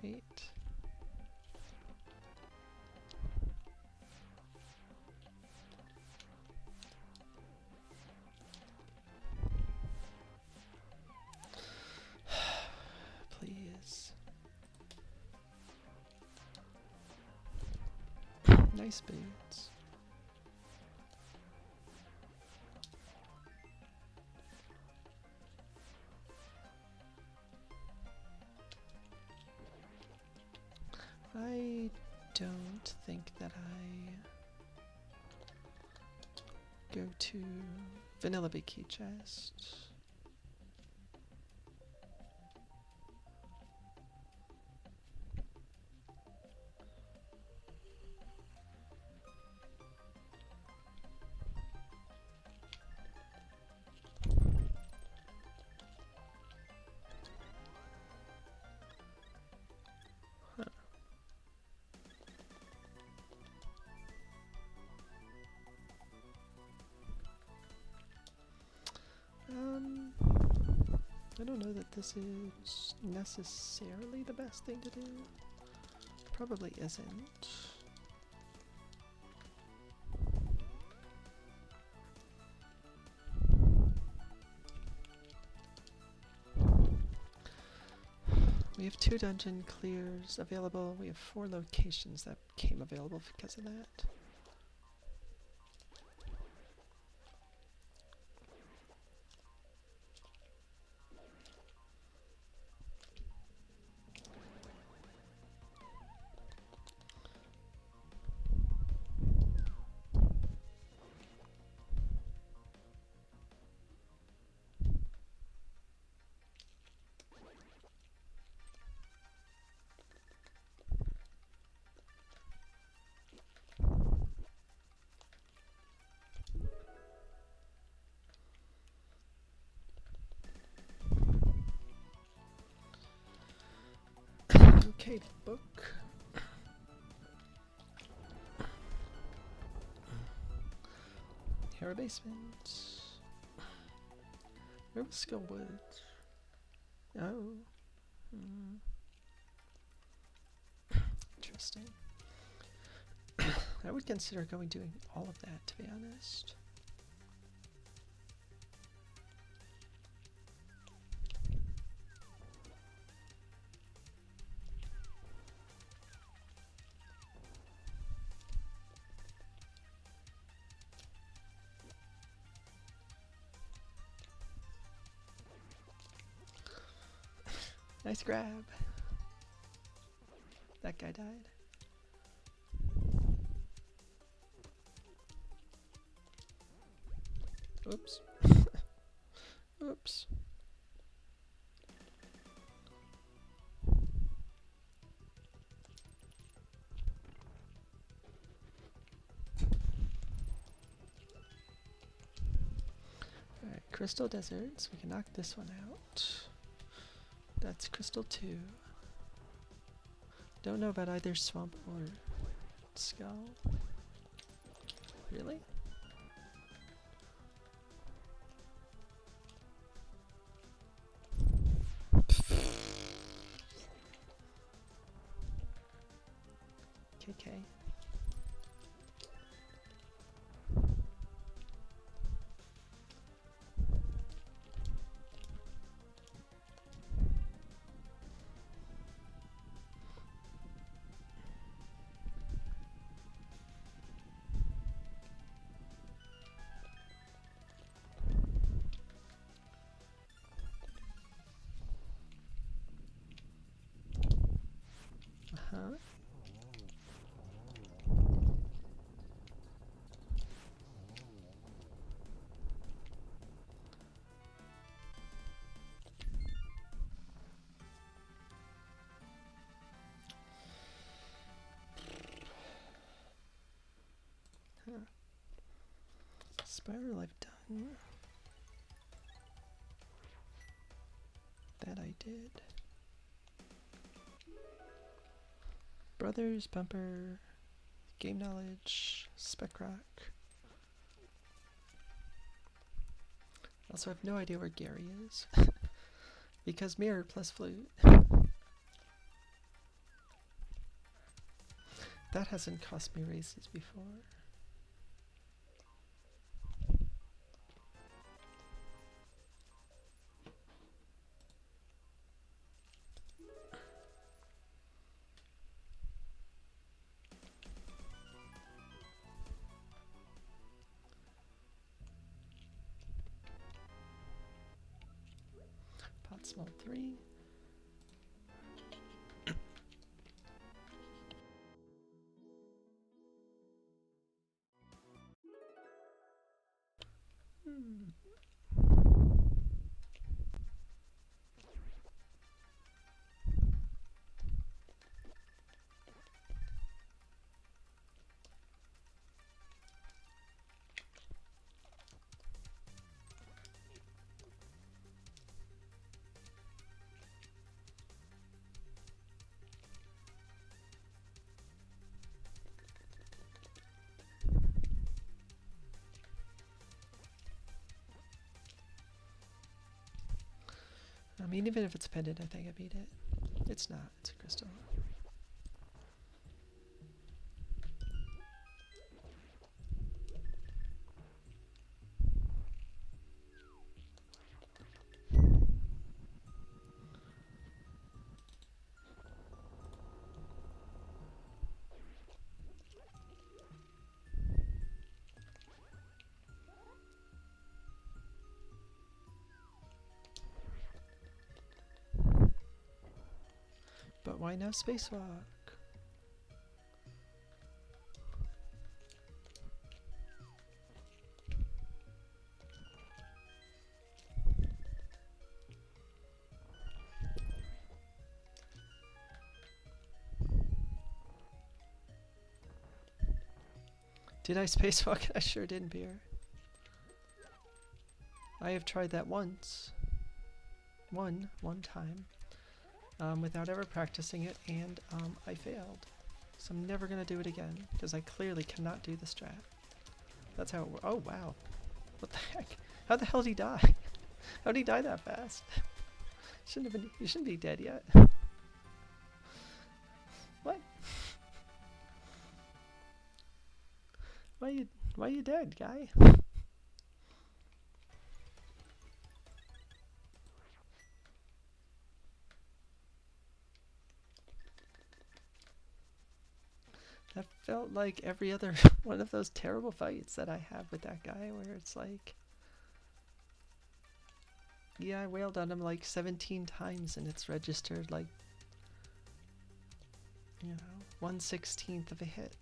Great. Please. Nice boots. I don't think that I go to vanilla big key chest. I don't know that this is necessarily the best thing to do. Probably isn't. We have 2 dungeon clears available. We have 4 locations that became available because of that. Okay, book. Here, basement. Where was Skill Woods? Oh. Interesting. I would consider doing all of that, to be honest. Nice grab. That guy died. Oops. Oops. Alright, Crystal Deserts. We can knock this one out. That's Crystal 2. Don't know about either Swamp or Skull. Really? KK. Uh-huh. Huh. Spiral I've done. That I did. Brothers, Bumper, Game Knowledge, Spec Rock. Also, I have no idea where Gary is. Because Mirror plus Flute. That hasn't cost me races before. Pot small 3. I mean, even if it's pendant, I think I beat it. It's not. It's a crystal. But why no spacewalk? Did I spacewalk? I sure didn't, Beer. I have tried that once. One time. Without ever practicing it, and I failed. So I'm never gonna do it again, because I clearly cannot do the strat. That's how it works. Oh, wow. What the heck? How the hell did he die? How did he die that fast? You shouldn't be dead yet. What? Why you dead, guy? That felt like every other one of those terrible fights that I have with that guy, where it's like, yeah, I wailed on him like 17 times and it's registered like, you know, 1/16 of a hit.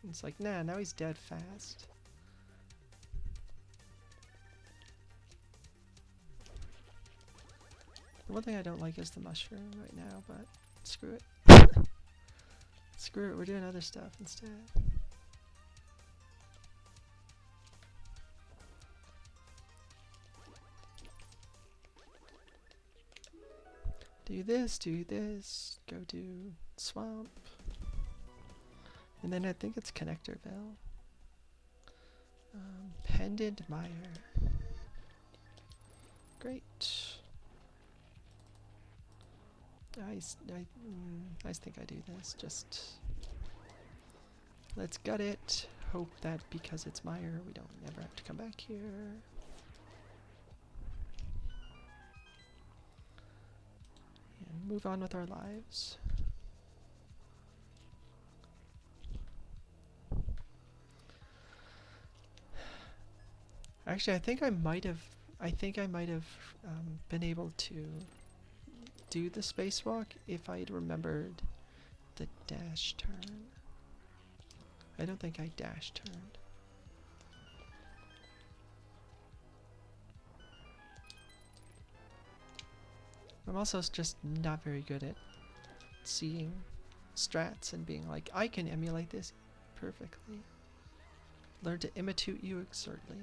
And it's like, nah, now he's dead fast. The one thing I don't like is the mushroom right now, but screw it. Screw it, we're doing other stuff instead. Do this, go do swamp. And then I think it's Connectorville. Pendant Mire. Great. I think I do this. Just let's gut it. Hope that because it's mire, we don't ever have to come back here. And move on with our lives. Actually, I think I might have been able to do the spacewalk if I'd remembered the dash turn. I don't think I dash turned. I'm also just not very good at seeing strats and being like, I can emulate this perfectly. Learn to imitate you exertly.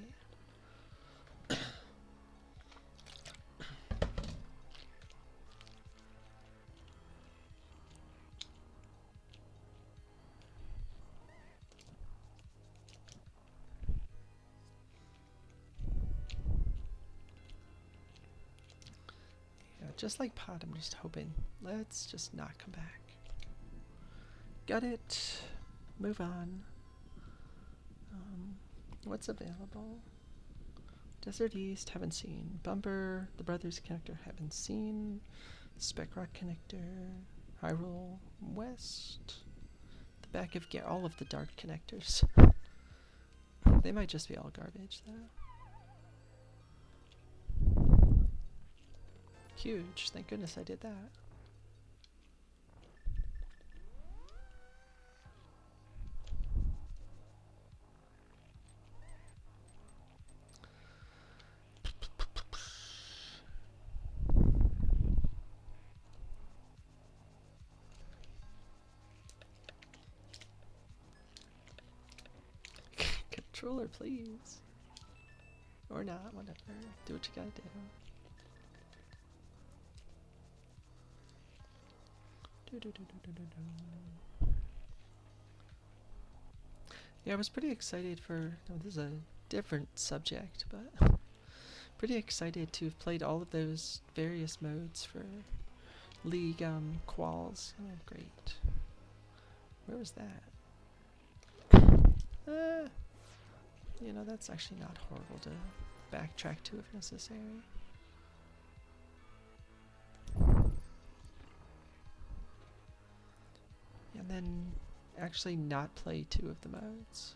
Just like Pod, I'm just hoping. Let's just not come back. Got it. Move on. What's available? Desert East, haven't seen. Bumper, the Brothers Connector, haven't seen. Spec Rock Connector, Hyrule West. The back of all of the dark connectors. They might just be all garbage, though. Huge. Thank goodness I did that. Controller, please. Or not, whatever. Do what you gotta do. Yeah, I was pretty excited for. Oh, this is a different subject, but pretty excited to have played all of those various modes for League quals. Oh, great. Where was that? You know, that's actually not horrible to backtrack to if necessary. And then actually not play 2 of the modes.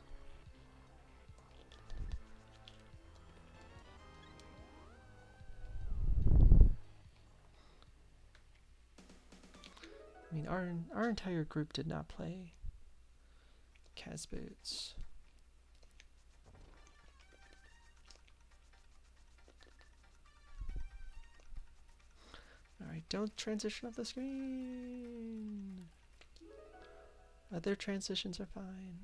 I mean, our entire group did not play Kaz Boots. Alright, don't transition off the screen. Other transitions are fine.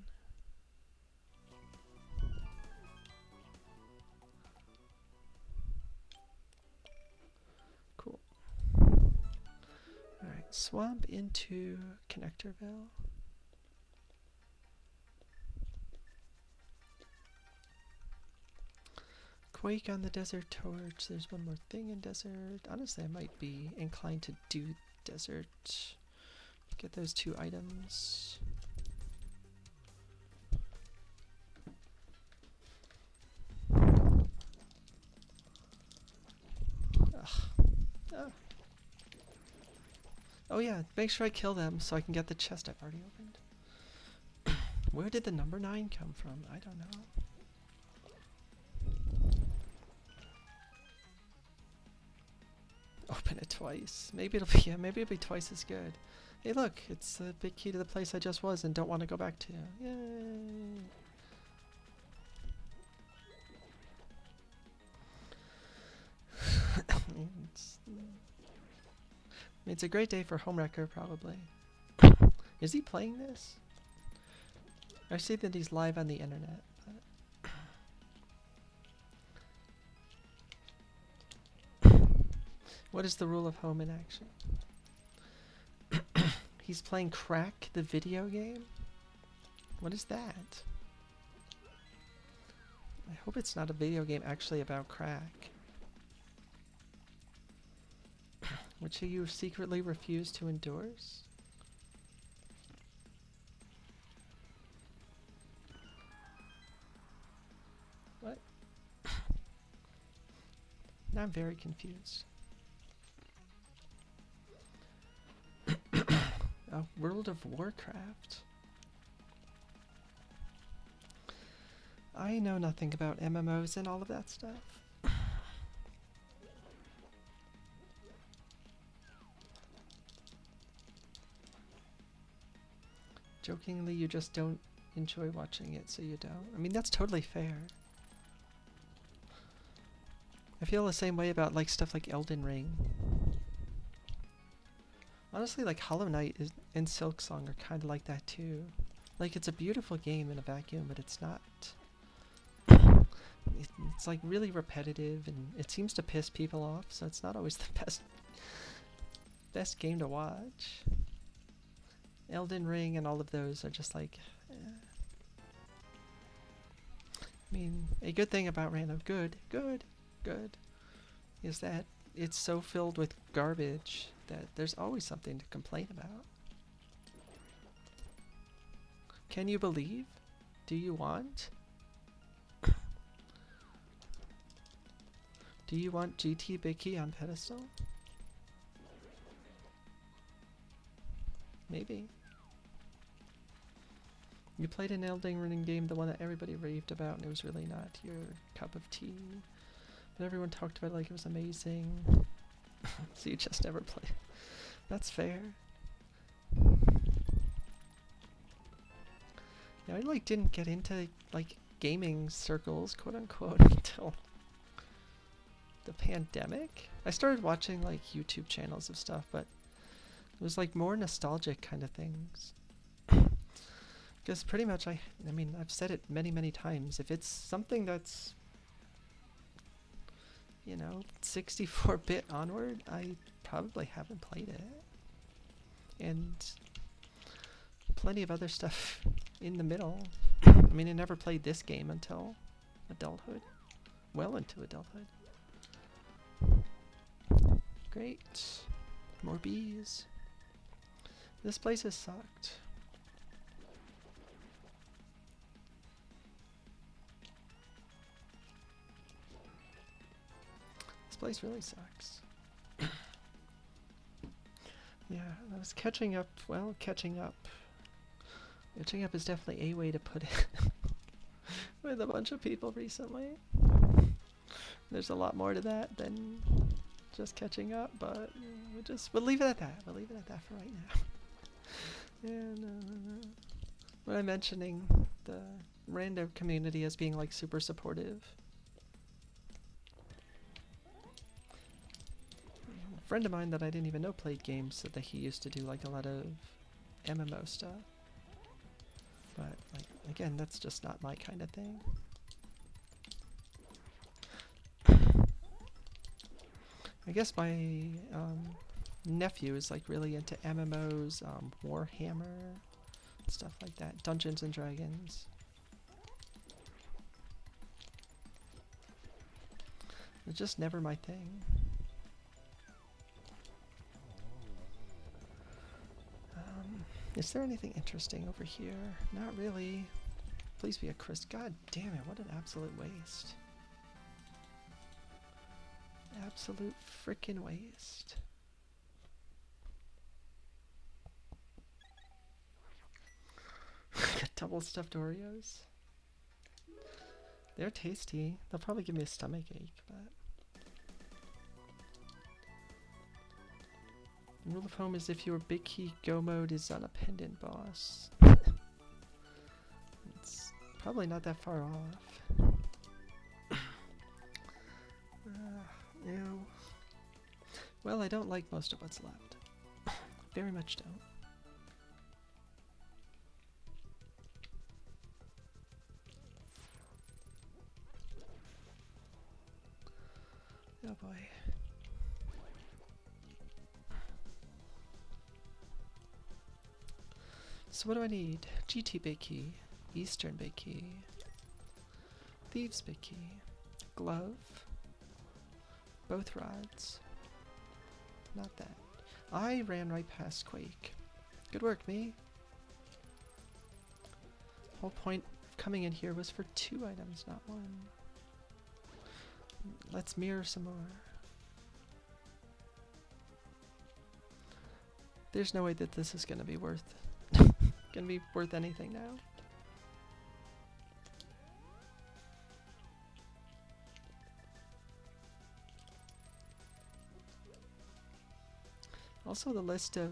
Cool. Alright, swamp into Connectorville. Quake on the Desert Torch. There's one more thing in Desert. Honestly, I might be inclined to do Desert. Get those 2 items. Oh. Oh yeah, make sure I kill them so I can get the chest I've already opened. Where did the number 9 come from? I don't know. Open it twice. Maybe it'll be, yeah, maybe it'll be twice as good. Hey look, it's the big key to the place I just was and don't want to go back to. Yay! It's a great day for Homewrecker, probably. Is he playing this? I see that he's live on the internet. What is the rule of home in action? He's playing Crack, the video game? What is that? I hope it's not a video game actually about crack. Which you secretly refuse to endorse? What? Now I'm very confused. Oh, World of Warcraft. I know nothing about MMOs and all of that stuff. Jokingly, you just don't enjoy watching it, so you don't. I mean, that's totally fair. I feel the same way about like stuff like Elden Ring. Honestly, like Hollow Knight and Silksong are kind of like that too. Like, it's a beautiful game in a vacuum, but it's not. It's like really repetitive, and it seems to piss people off, so it's not always the best game to watch. Elden Ring and all of those are just like, I mean, a good thing about random good is that it's so filled with garbage that there's always something to complain about. Can you believe? Do you want? Do you want GT Big Key on pedestal? Maybe. You played an Elden Ring game, the one that everybody raved about, and it was really not your cup of tea. But everyone talked about it like it was amazing. So you just never played. That's fair. Yeah, I like didn't get into like gaming circles, quote unquote, until the pandemic. I started watching like YouTube channels of stuff, but it was like more nostalgic kind of things. Because pretty much I mean, I've said it many times. If it's something that's, you know, 64-bit onward, I probably haven't played it. And plenty of other stuff in the middle. I mean, I never played this game until adulthood. Well into adulthood. Great. More bees. This place has sucked. This place really sucks. Yeah, I was catching up. Well, catching up. Catching up is definitely a way to put it. With a bunch of people recently. There's a lot more to that than just catching up, but we'll leave it at that. We'll leave it at that for right now. Yeah, no. When I'm mentioning the random community as being like super supportive. A friend of mine that I didn't even know played games said that he used to do like a lot of MMO stuff. But like again, that's just not my kind of thing. I guess my nephew is like really into MMOs, Warhammer, stuff like that, Dungeons and Dragons. It's just never my thing. Is there anything interesting over here? Not really. Please be a crystal. God damn it, what an absolute waste. Absolute frickin' waste. Got double stuffed Oreos. They're tasty. They'll probably give me a stomach ache, but... Rule of home is if your big key go mode is on a pendant boss. It's probably not that far off. Ew. Well, I don't like most of what's left. Very much don't. Oh boy. So what do I need? GT big key, Eastern big key, Thieves big key, glove, both rods. Not that. I ran right past Quake. Good work, me. Whole point of coming in here was for 2 items, not 1. Let's mirror some more. There's no way that this is gonna be worth anything now. Also, the list of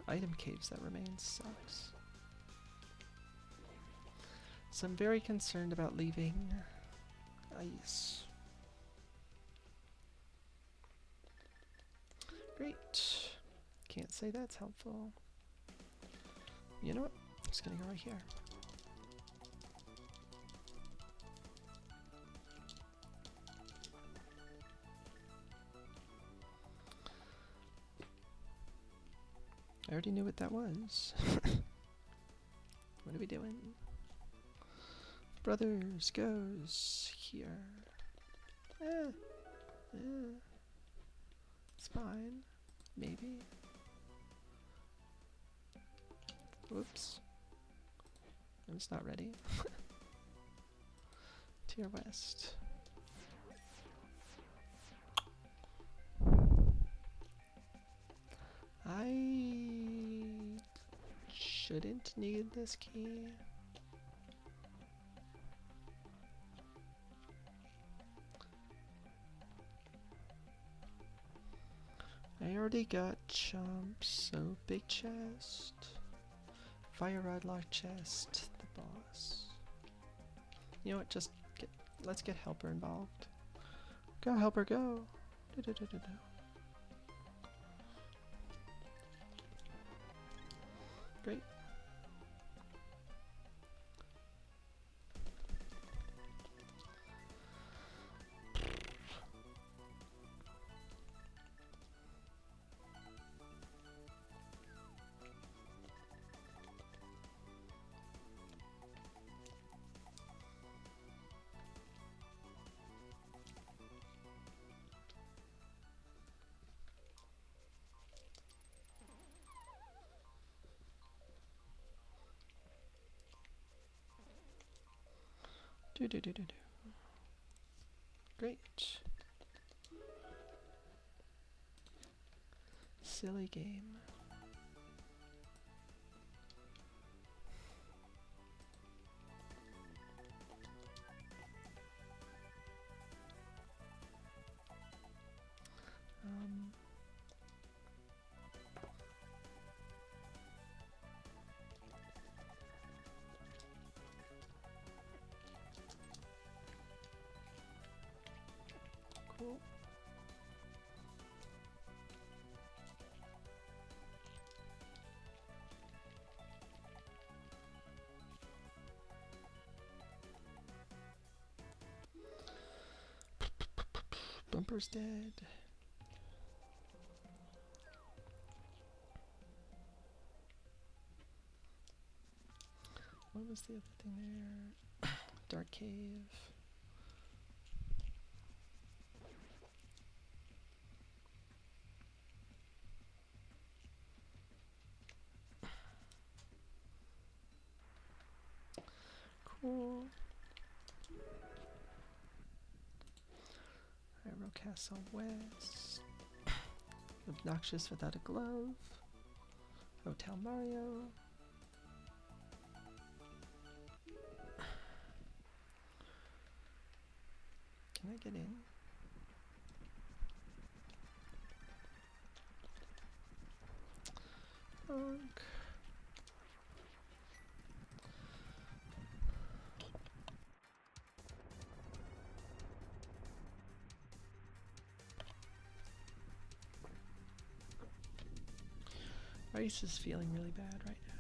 item caves that remains sucks. So I'm very concerned about leaving ice. Great. Can't say that's helpful. You know what? I'm just gonna go right here. I already knew what that was. What are we doing? Brothers goes here. It's fine. Maybe. Whoops. I'm just not ready. To your west. I shouldn't need this key. I already got chumps, so big chest. Fire rod lock chest, the boss. You know what, let's get helper involved. Go helper, go. Great. Great. Silly game. Emperor's dead. What was the other thing there? Dark cave. Cool. Hyrule Castle West. Obnoxious without a glove. Hotel Mario. Can I get in? Honk. Ice is feeling really bad right now.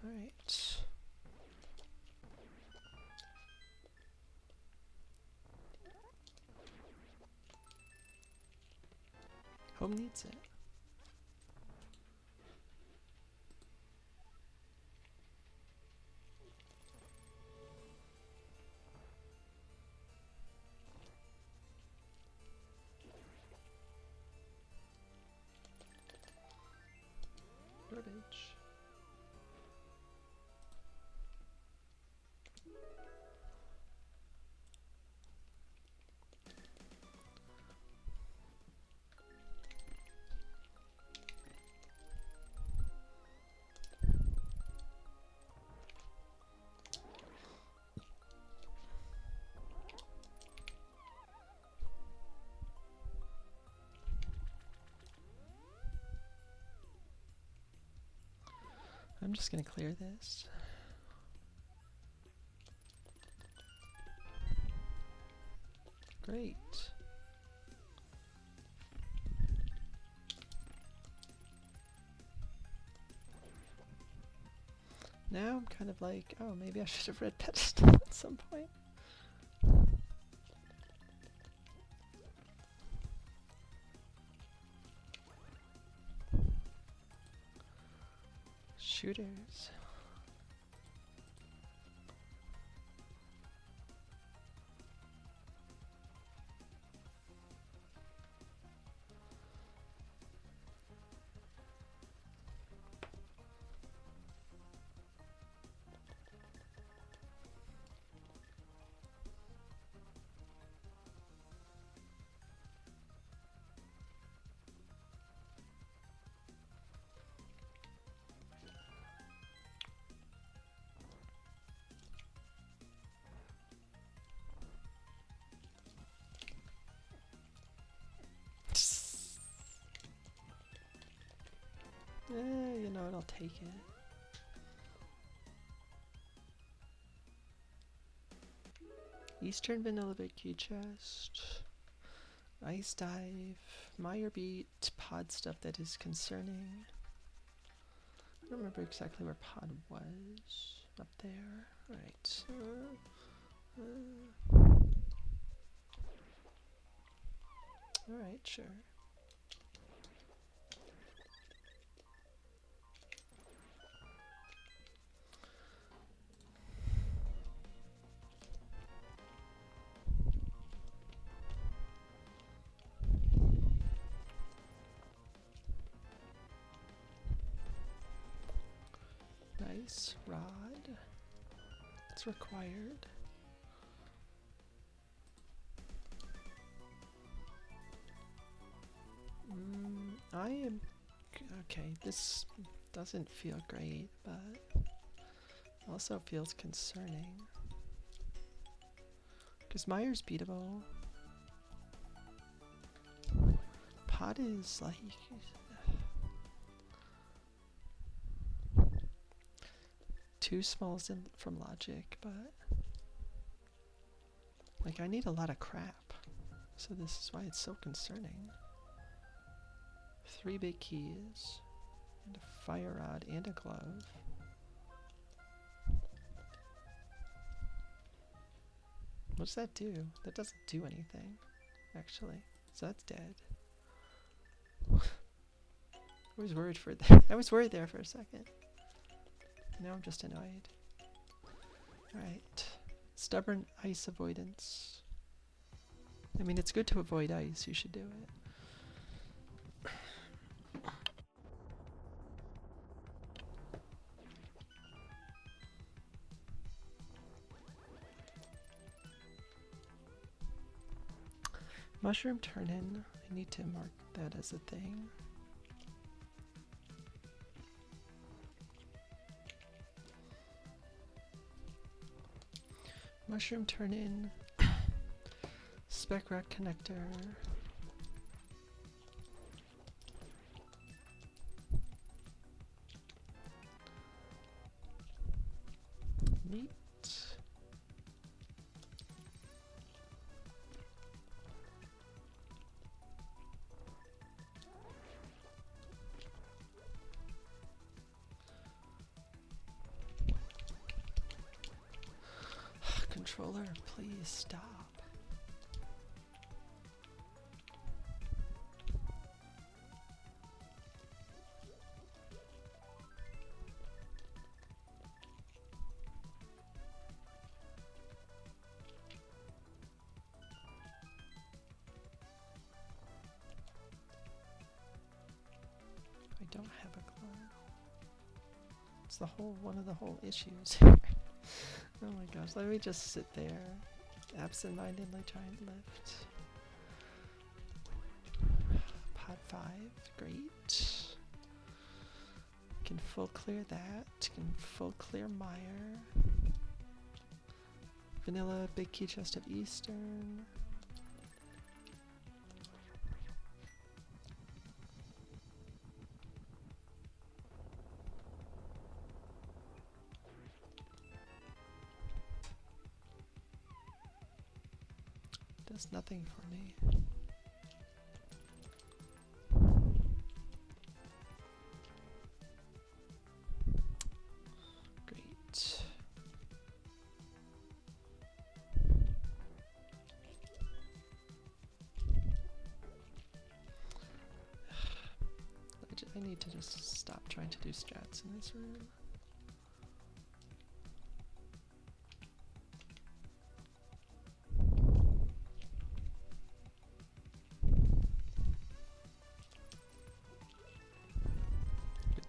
Alright. Home needs it. Garbage. I'm just gonna clear this. Great. Now I'm kind of like, oh, maybe I should have read Pedestal at some point. Shooters. You know what, I'll take it. Eastern Vanilla Big Key Chest. Ice Dive. Meyer Beat. Pod stuff that is concerning. I don't remember exactly where Pod was. Up there. Alright. Alright, sure. Nice rod. It's required. I am okay. This doesn't feel great, but also feels concerning. Because Meyer's beatable. Pot is like... too small from logic, but... like, I need a lot of crap. So this is why it's so concerning. 3 big keys. And a fire rod and a glove. What does that do? That doesn't do anything, actually. So that's dead. I was worried for that. I was worried there for a second. Now I'm just annoyed. Alright. Stubborn ice avoidance. I mean, it's good to avoid ice. You should do it. Mushroom turn-in. I need to mark that as a thing. Mushroom turn-in. Spec rack connector. Neat. Controller, please stop. I don't have a glove. It's the whole one of the whole issues. Oh my gosh, let me just sit there, absent-mindedly trying to lift. Pot 5, great. Can full clear that, can full clear Meyer. Vanilla, big key chest of Eastern. Does nothing for me. Great. I need to just stop trying to do strats in this room.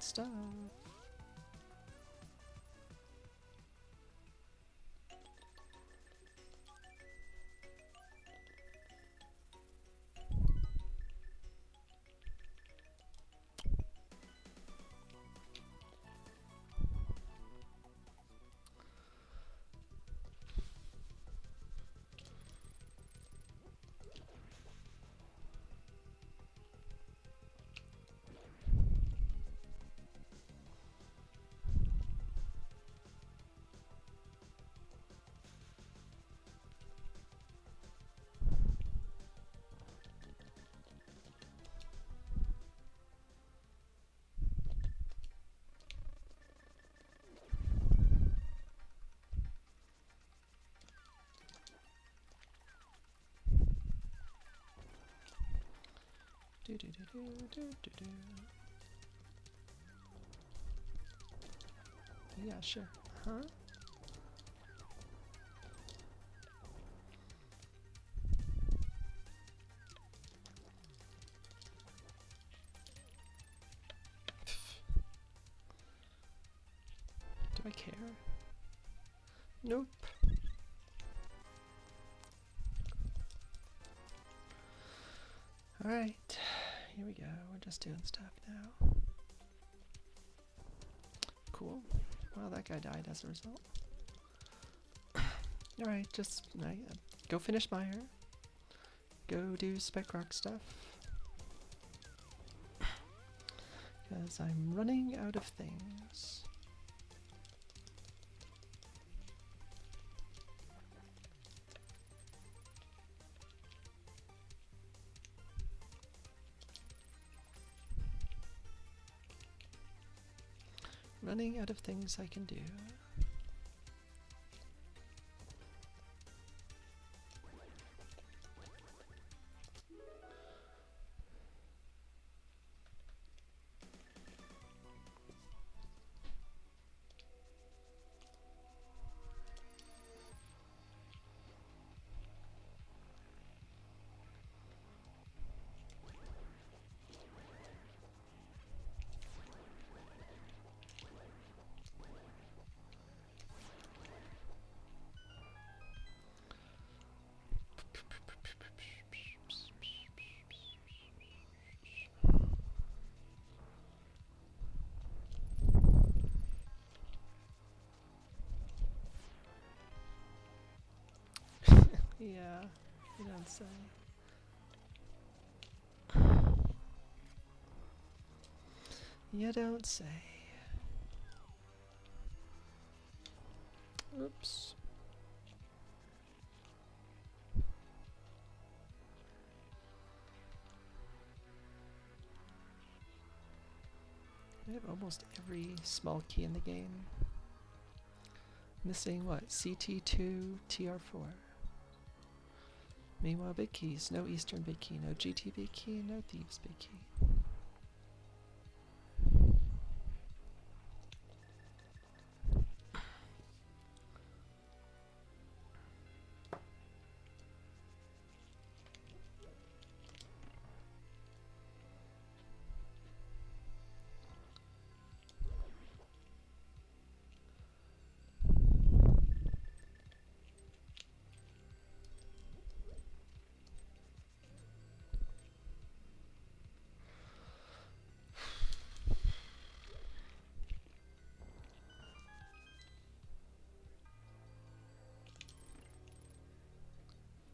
Stuff. Do, do, do, do, do, do, do. Yeah, sure. Huh? Do I care? Nope. Alright, here we go. We're just doing stuff now. Cool. Well, that guy died as a result. Alright, just Go finish Meyer. Go do Spec Rock stuff. Because I'm running out of things. Running out of things I can do. Yeah, you don't say. You don't say. Oops. I have almost every small key in the game. Missing what? CT2, TR4. Meanwhile, big keys. No Eastern big key, no GT big key, no Thieves big key.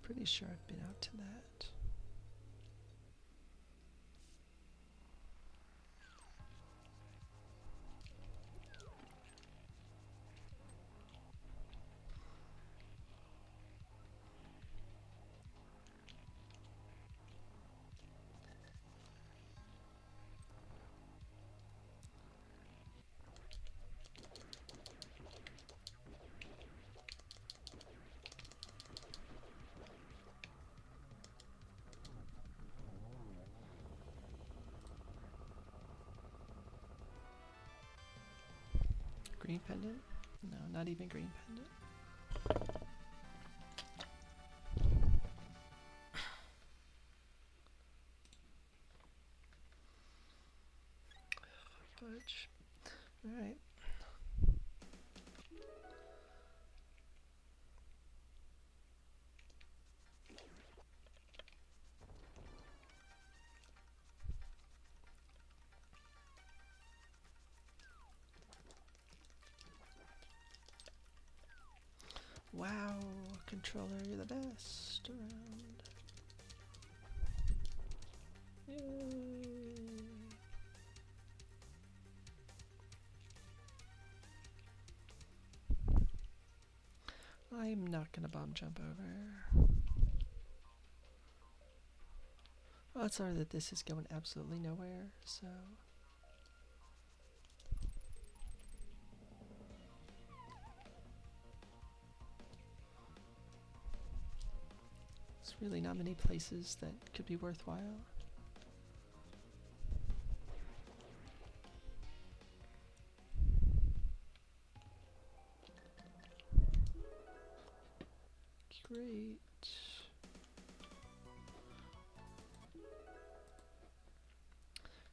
Pretty sure I've been out to that. Green pendant? No, not even green pendant. Fudge. Alright. Wow, controller, you're the best around. Yay. I'm not gonna bomb jump over. Odds are that this is going absolutely nowhere, so. There's really not many places that could be worthwhile. Great.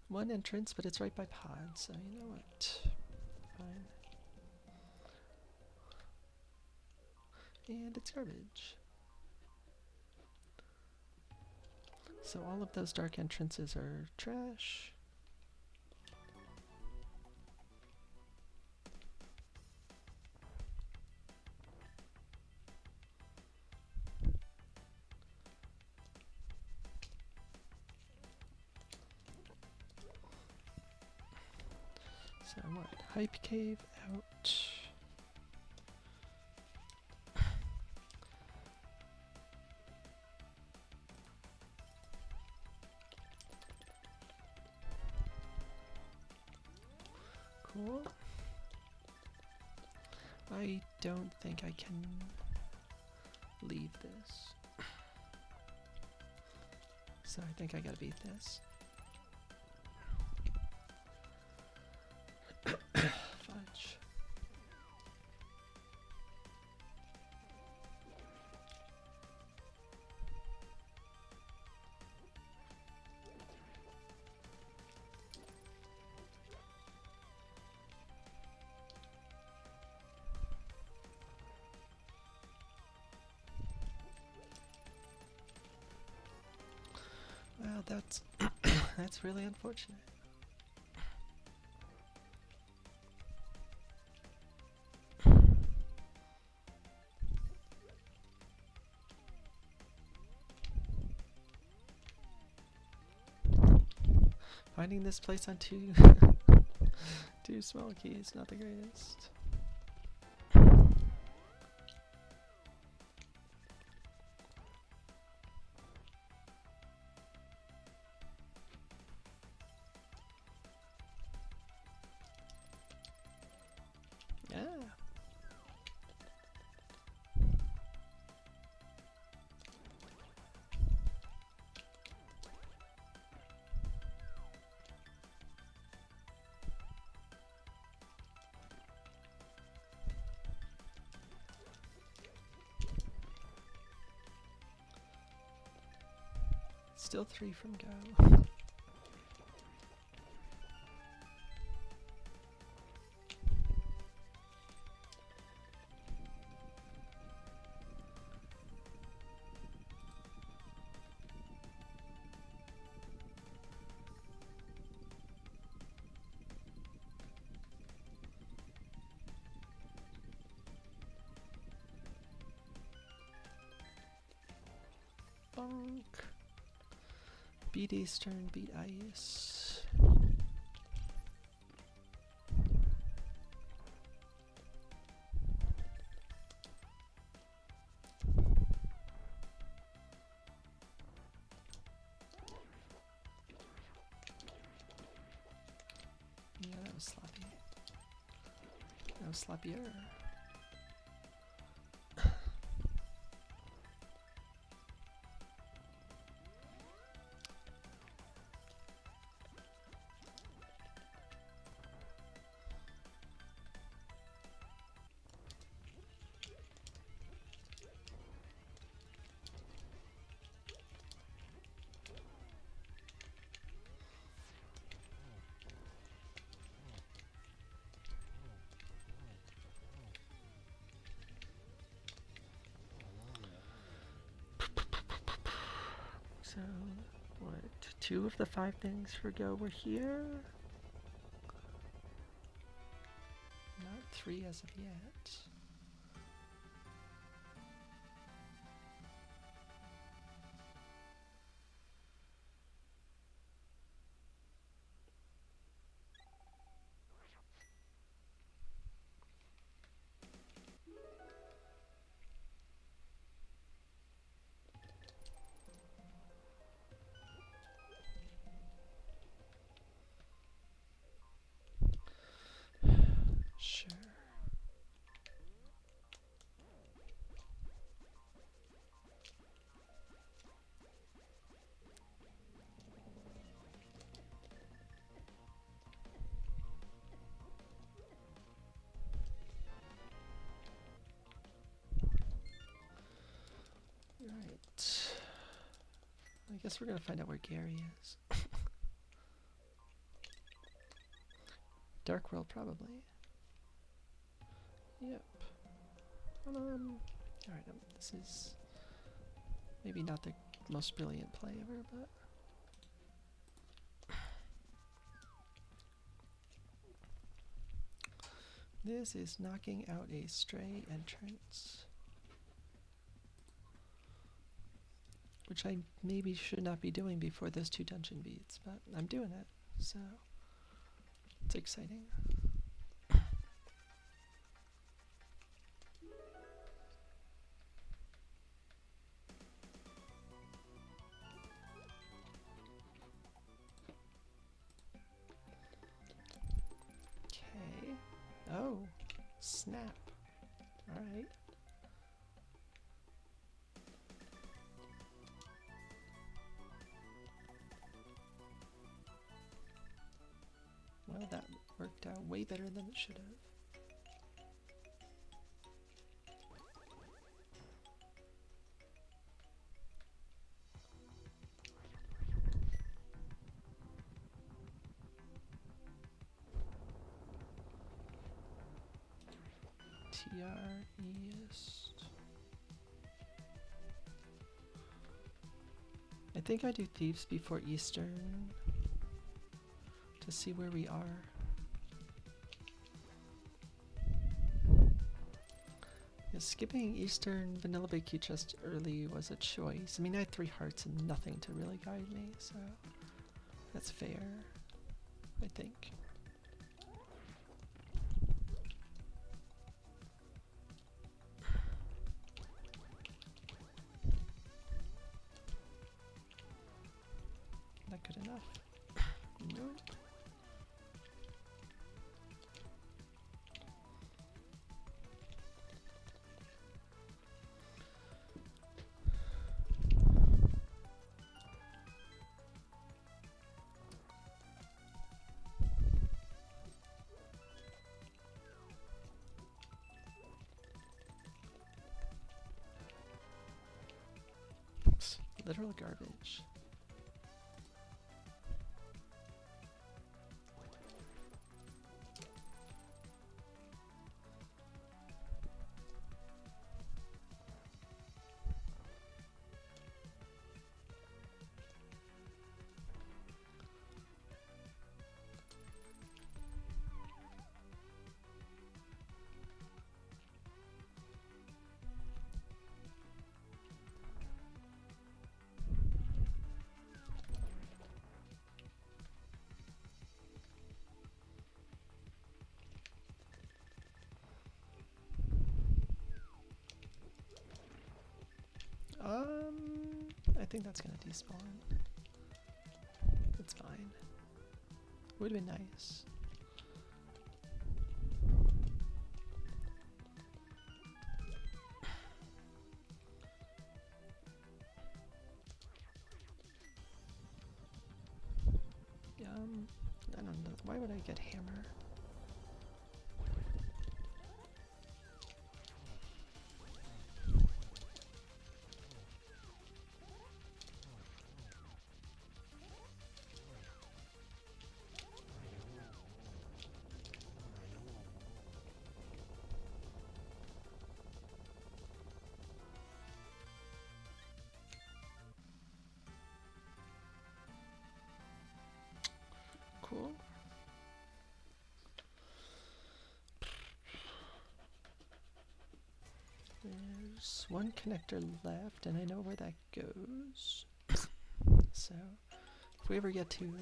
One entrance, but it's right by pod, so you know what? Fine. And it's garbage. So all of those dark entrances are trash. So what? Hype cave out. Cool. I don't think I can leave this. So I think I gotta beat this. Fudge. Well, that's that's really unfortunate. Finding this place on two two small keys, not the greatest. Yeah. Still 3 from go. Bonk. Beat Eastern, beat Ice. Yeah, that was sloppy. That was sloppier. So, what? 2 of the 5 things for go were here? Not 3 as of yet. Sure. Right. I guess we're gonna find out where Gary is. Dark World, probably. Yep. Alright, this is maybe not the most brilliant play ever, but this is knocking out a stray entrance, which I maybe should not be doing before those 2 dungeon beats, but I'm doing it, so it's exciting. Snap. Alright. Well, that worked out way better than it should have. TR East. I think I do Thieves before Eastern to see where we are. Yeah, skipping Eastern Vanilla Baked just early was a choice. I mean, I had 3 hearts and nothing to really guide me, so that's fair, I think. Not good enough. Nope. Literal garbage. I think that's gonna despawn. It's fine. Would have been nice. I don't know. Why would I get hammer? Cool. There's one connector left, and I know where that goes. So, if we ever get to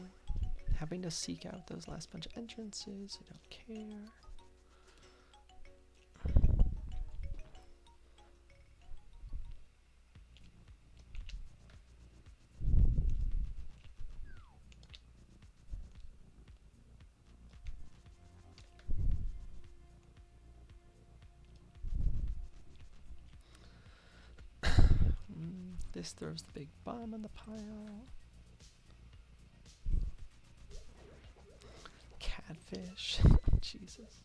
having to seek out those last bunch of entrances, I don't care. This throws the big bomb on the pile. Catfish. Jesus.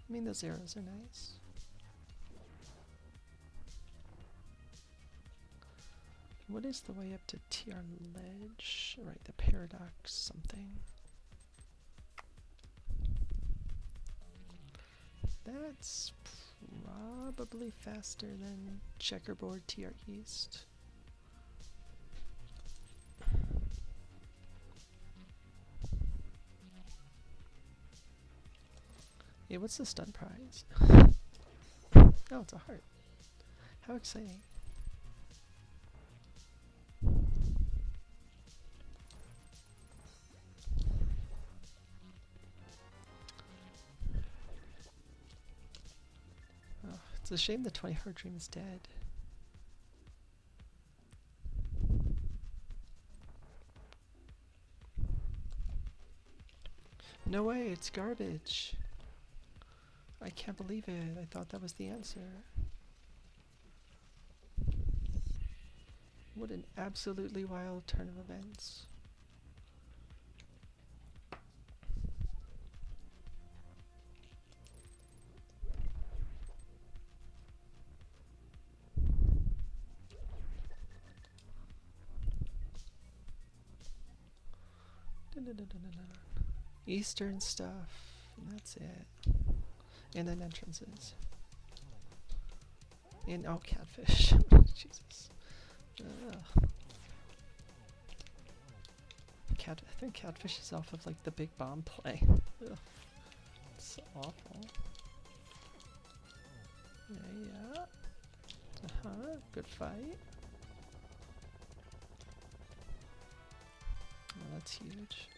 I mean, those arrows are nice. What is the way up to TR ledge? Right, the paradox something. That's probably faster than checkerboard TR east. Yeah, what's the stun prize? Oh, it's a heart. How exciting. Oh, it's a shame the 20 heart dream is dead. No way, it's garbage. I can't believe it. I thought that was the answer. What an absolutely wild turn of events. Eastern stuff, and that's it. And then entrances. And oh, catfish. Jesus. I think catfish is off of like the big bomb play. Ugh. It's awful. Yeah. Good fight. Oh, that's huge.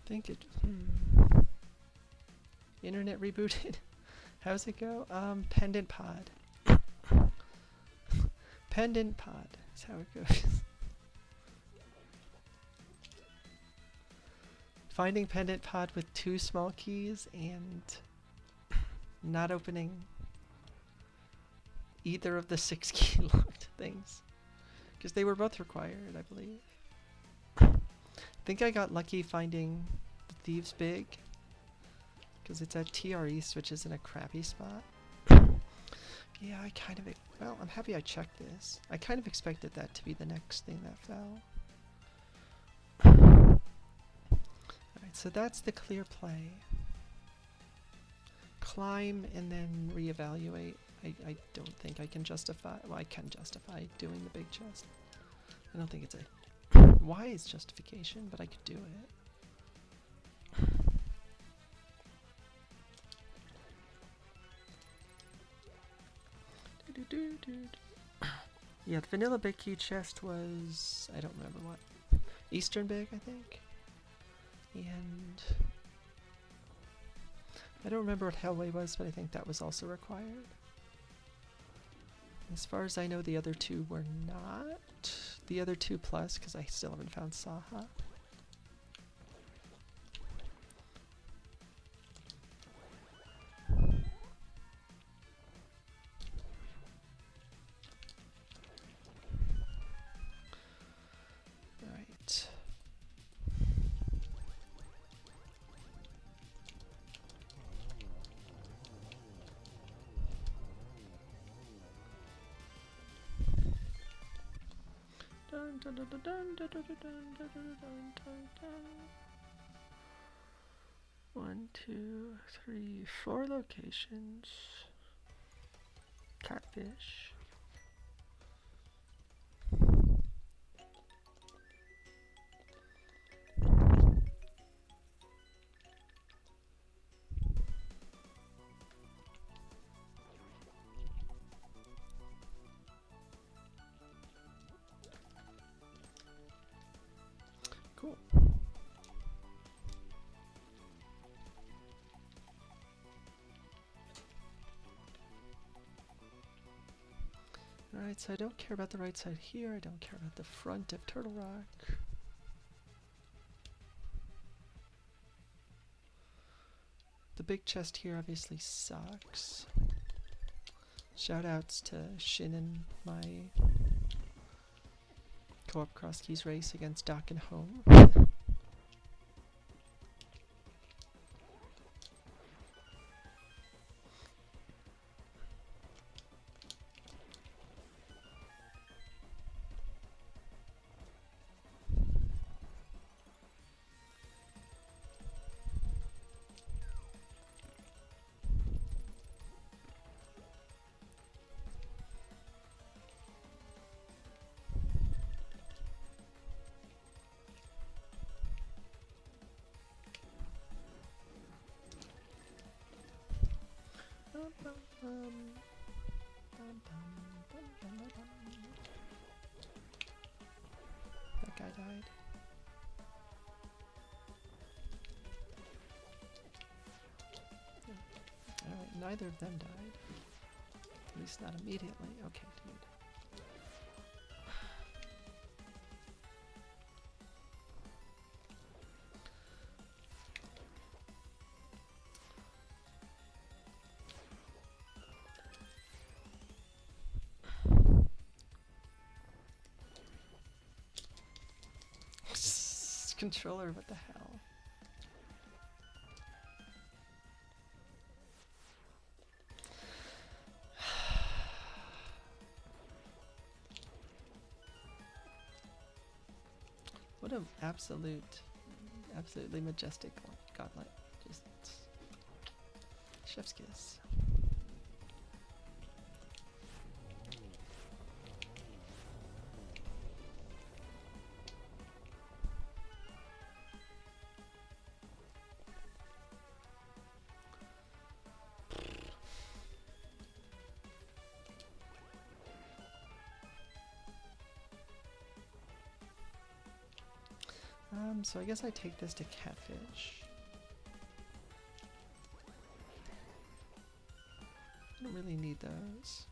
Think it. Internet rebooted. How's it go? Pendant pod. Pendant pod is how it goes. Finding pendant pod with 2 small keys and not opening either of the 6 key locked things. Because they were both required, I believe. I think I got lucky finding the Thieves Big. Because it's at TR East, which is in a crappy spot. Yeah, I kind of... Well, I'm happy I checked this. I kind of expected that to be the next thing that fell. Alright, so that's the clear play. Climb and then reevaluate. I don't think I can justify... Well, I can justify doing the big chest. I don't think it's a wise justification, but I could do it. Yeah, the vanilla big key chest was, I don't remember what, Eastern big, I think. And I don't remember what Hellway was, but I think that was also required. As far as I know, the other 2 were not. The other 2 plus, because I still haven't found Saha. Alright. 1, 2, 3, 4 locations. Catfish. Cool. Alright, so I don't care about the right side here. I don't care about the front of Turtle Rock. The big chest here obviously sucks. Shoutouts to Shin and my co-op crosskeys race against Doc and Home. That guy died. Alright, neither of them died. At least not immediately. Okay, dude. Controller, what the hell? What an absolutely majestic godlight. Just chef's kiss. So I guess I take this to Catfish. I don't really need those.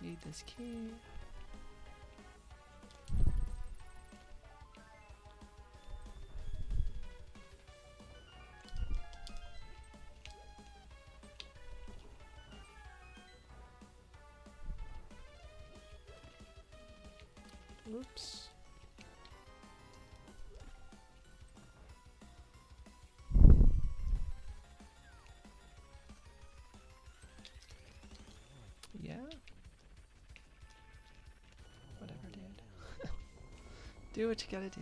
Need this key. Oops. Yeah. Do what you gotta do.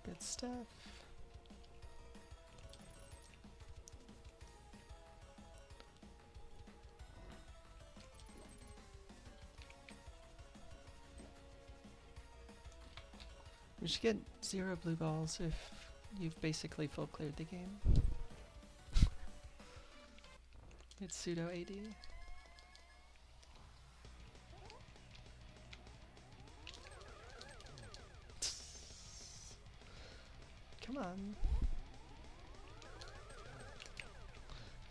Good stuff. We should get 0 blue balls if you've basically full cleared the game. It's pseudo AD. done.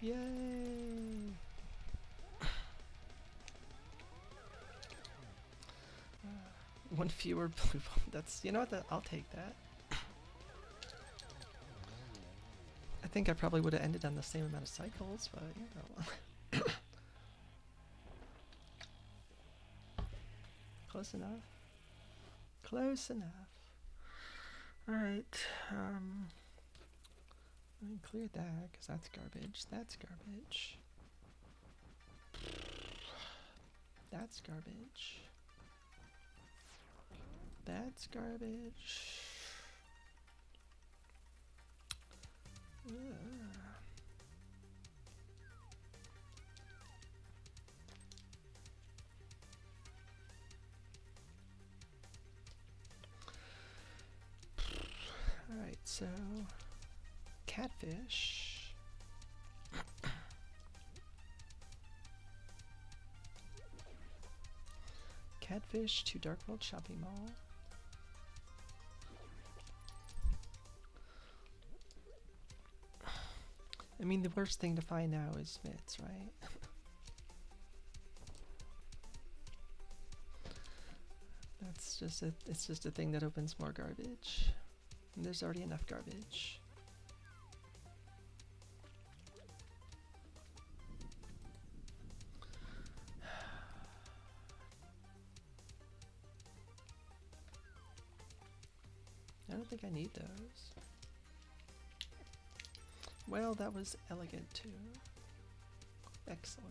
Yay! One fewer blue ball. That's, you know what, I'll take that. I think I probably would have ended on the same amount of cycles, but you know. Close enough. Close enough. Alright, let me clear that, because that's garbage. That's garbage. That's garbage. That's garbage. Alright, so catfish. Catfish to Dark World Shopping Mall. I mean, the worst thing to find now is Smiths, right? That's just it's just a thing that opens more garbage. And there's already enough garbage. I don't think I need those. Well, that was elegant too. Excellent.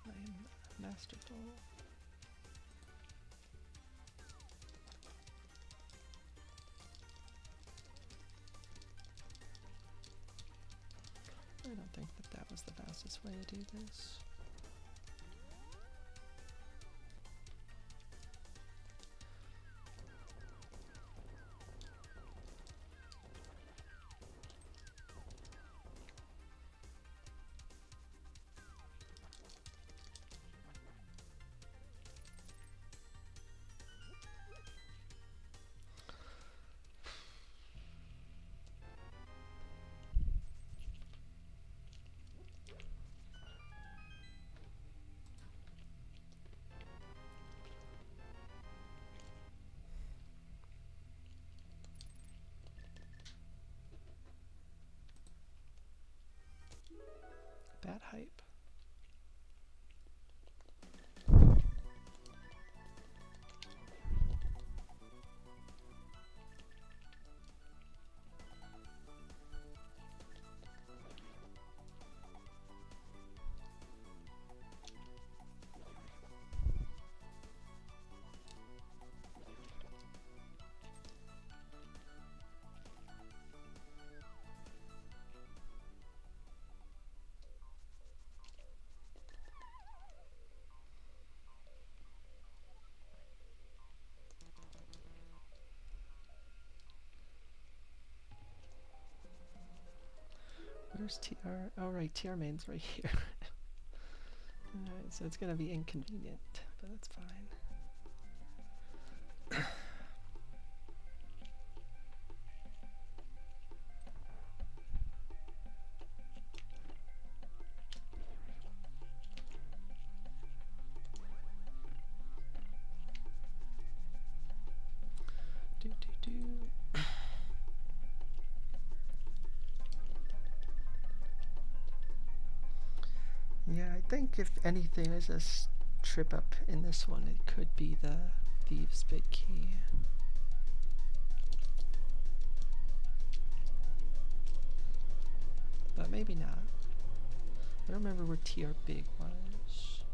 I am masterful. I don't think that that was the fastest way to do this. Bad hype. Where's TR? Oh, right, TR main's right here. Alright, so it's gonna be inconvenient, but that's fine. Yeah, I think if anything is a trip up in this one, it could be the Thieves' Big Key. But maybe not. I don't remember where TR Big was.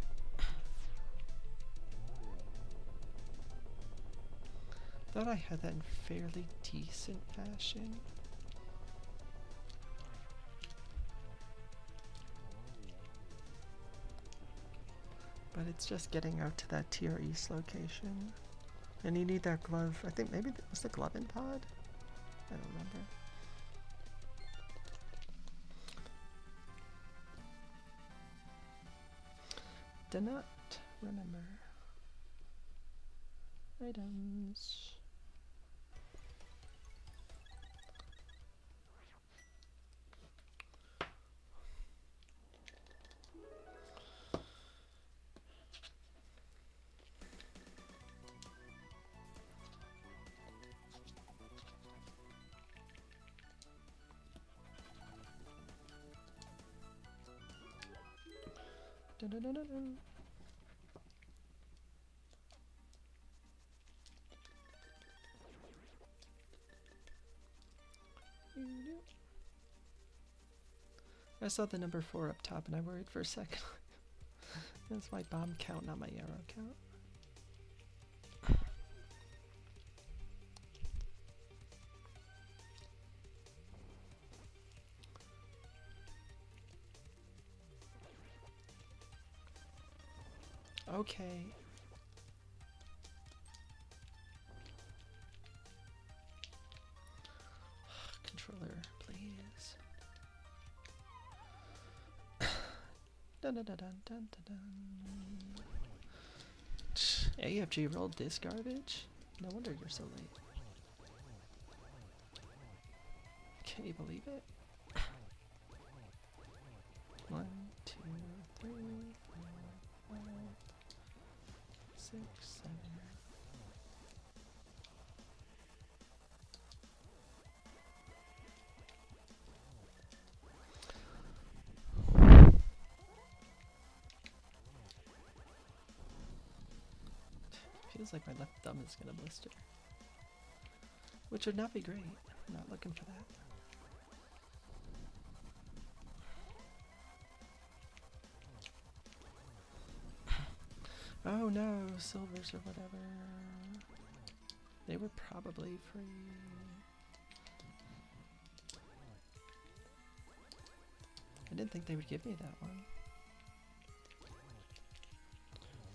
Thought I had that in fairly decent fashion. But it's just getting out to that TR East location. And you need that glove. I think maybe was the glove in pod? I don't remember. Do not remember. Items. Dun, dun, dun, dun, dun. I saw the number 4 up top and I worried for a second. That's my bomb count, not my arrow count. Okay. Controller, please. Dun dun dun dun dun dun. AFG rolled this garbage? No wonder you're so late. Can you believe it? 1, 2, 3, 4, 5, 6, 7. Feels like my left thumb is gonna blister. Which would not be great. I'm not looking for that. Oh no, silvers or whatever. They were probably free. I didn't think they would give me that one.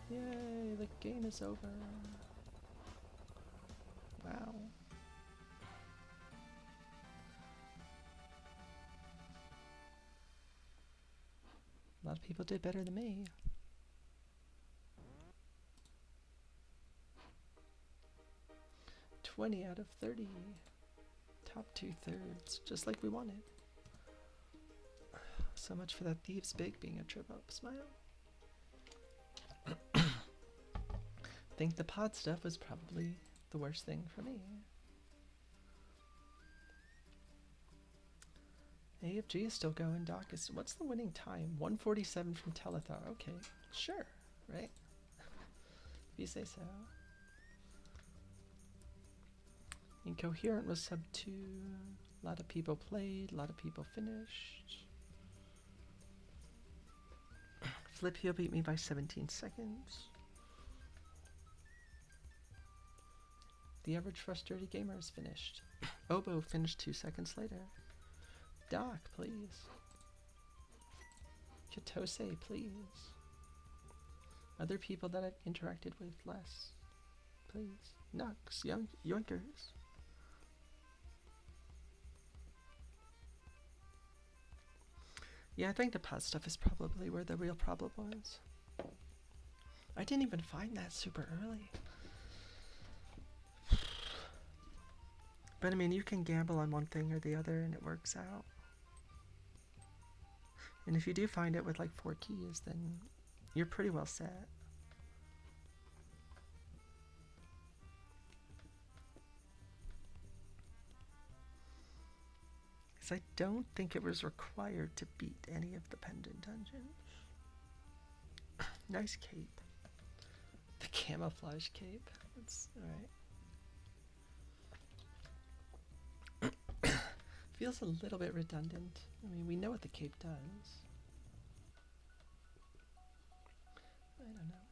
Yay, the game is over. Wow. A lot of people did better than me. $20 out of 30. Top 2/3, just like we wanted. So much for that Thieves Big being a trip up. Smile. Think the pod stuff was probably the worst thing for me. AFG is still going. Doc is. What's the winning time? 147 from Telethar. Okay, sure, right? If you say so. Incoherent was sub 2. A lot of people played. A lot of people finished. Flip Heel beat me by 17 seconds. The average frustrated gamer is finished. Obo finished 2 seconds later. Doc, please. Kitose, please. Other people that I've interacted with less. Please. Nux, yoinkers. Yeah, I think the pod stuff is probably where the real problem was. I didn't even find that super early. But I mean, you can gamble on one thing or the other and it works out. And if you do find it with like 4 keys, then you're pretty well set. Because I don't think it was required to beat any of the pendant dungeons. Nice cape. The camouflage cape. That's alright. Feels a little bit redundant. I mean, we know what the cape does. I don't know.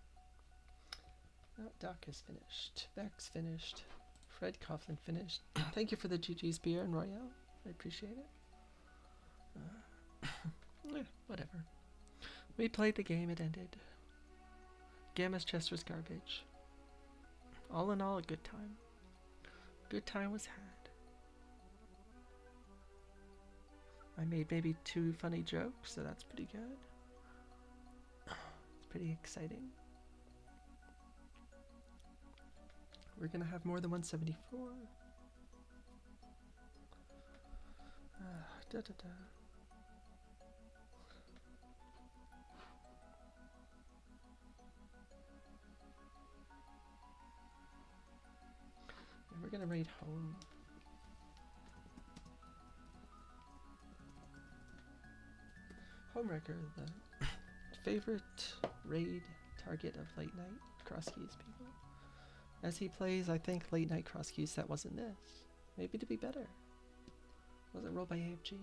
Oh, Doc is finished. Vex finished. Fred Coughlin finished. Thank you for the GG's beer and Royale. I appreciate it. Whatever. We played the game, it ended. Gamma's chest was garbage. All in all, a good time. Good time was had. I made maybe 2 funny jokes, so that's pretty good. It's pretty exciting. We're gonna have more than 174. Da da da. And we're gonna raid home. Homewrecker, the favorite raid target of late night crosskeys people. As he plays, I think late night crosskeys that wasn't this. Maybe to be better. Wasn't rolled by AFG.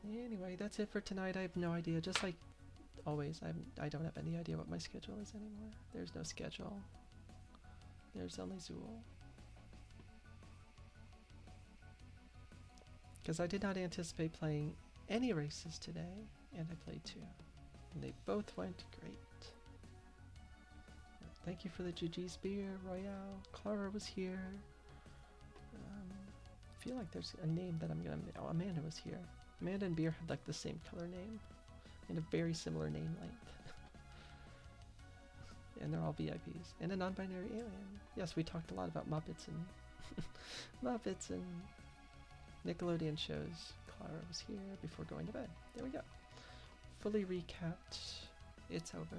Anyway, that's it for tonight. I have no idea. Just like always, I don't have any idea what my schedule is anymore. There's no schedule. There's only Zool. Because I did not anticipate playing any races today, and I played 2. And they both went great. Thank you for the GG's beer, Royale. Clara was here. I feel like there's a name that I'm gonna... Oh, Amanda was here. Amanda and Beer had like the same color name and a very similar name length. And they're all VIPs. And a non-binary alien. Yes, we talked a lot about Muppets and Muppets and Nickelodeon shows. Clara was here before going to bed. There we go. Fully recapped. It's over.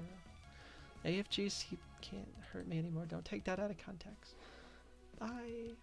AFGs, he can't hurt me anymore. Don't take that out of context. Bye.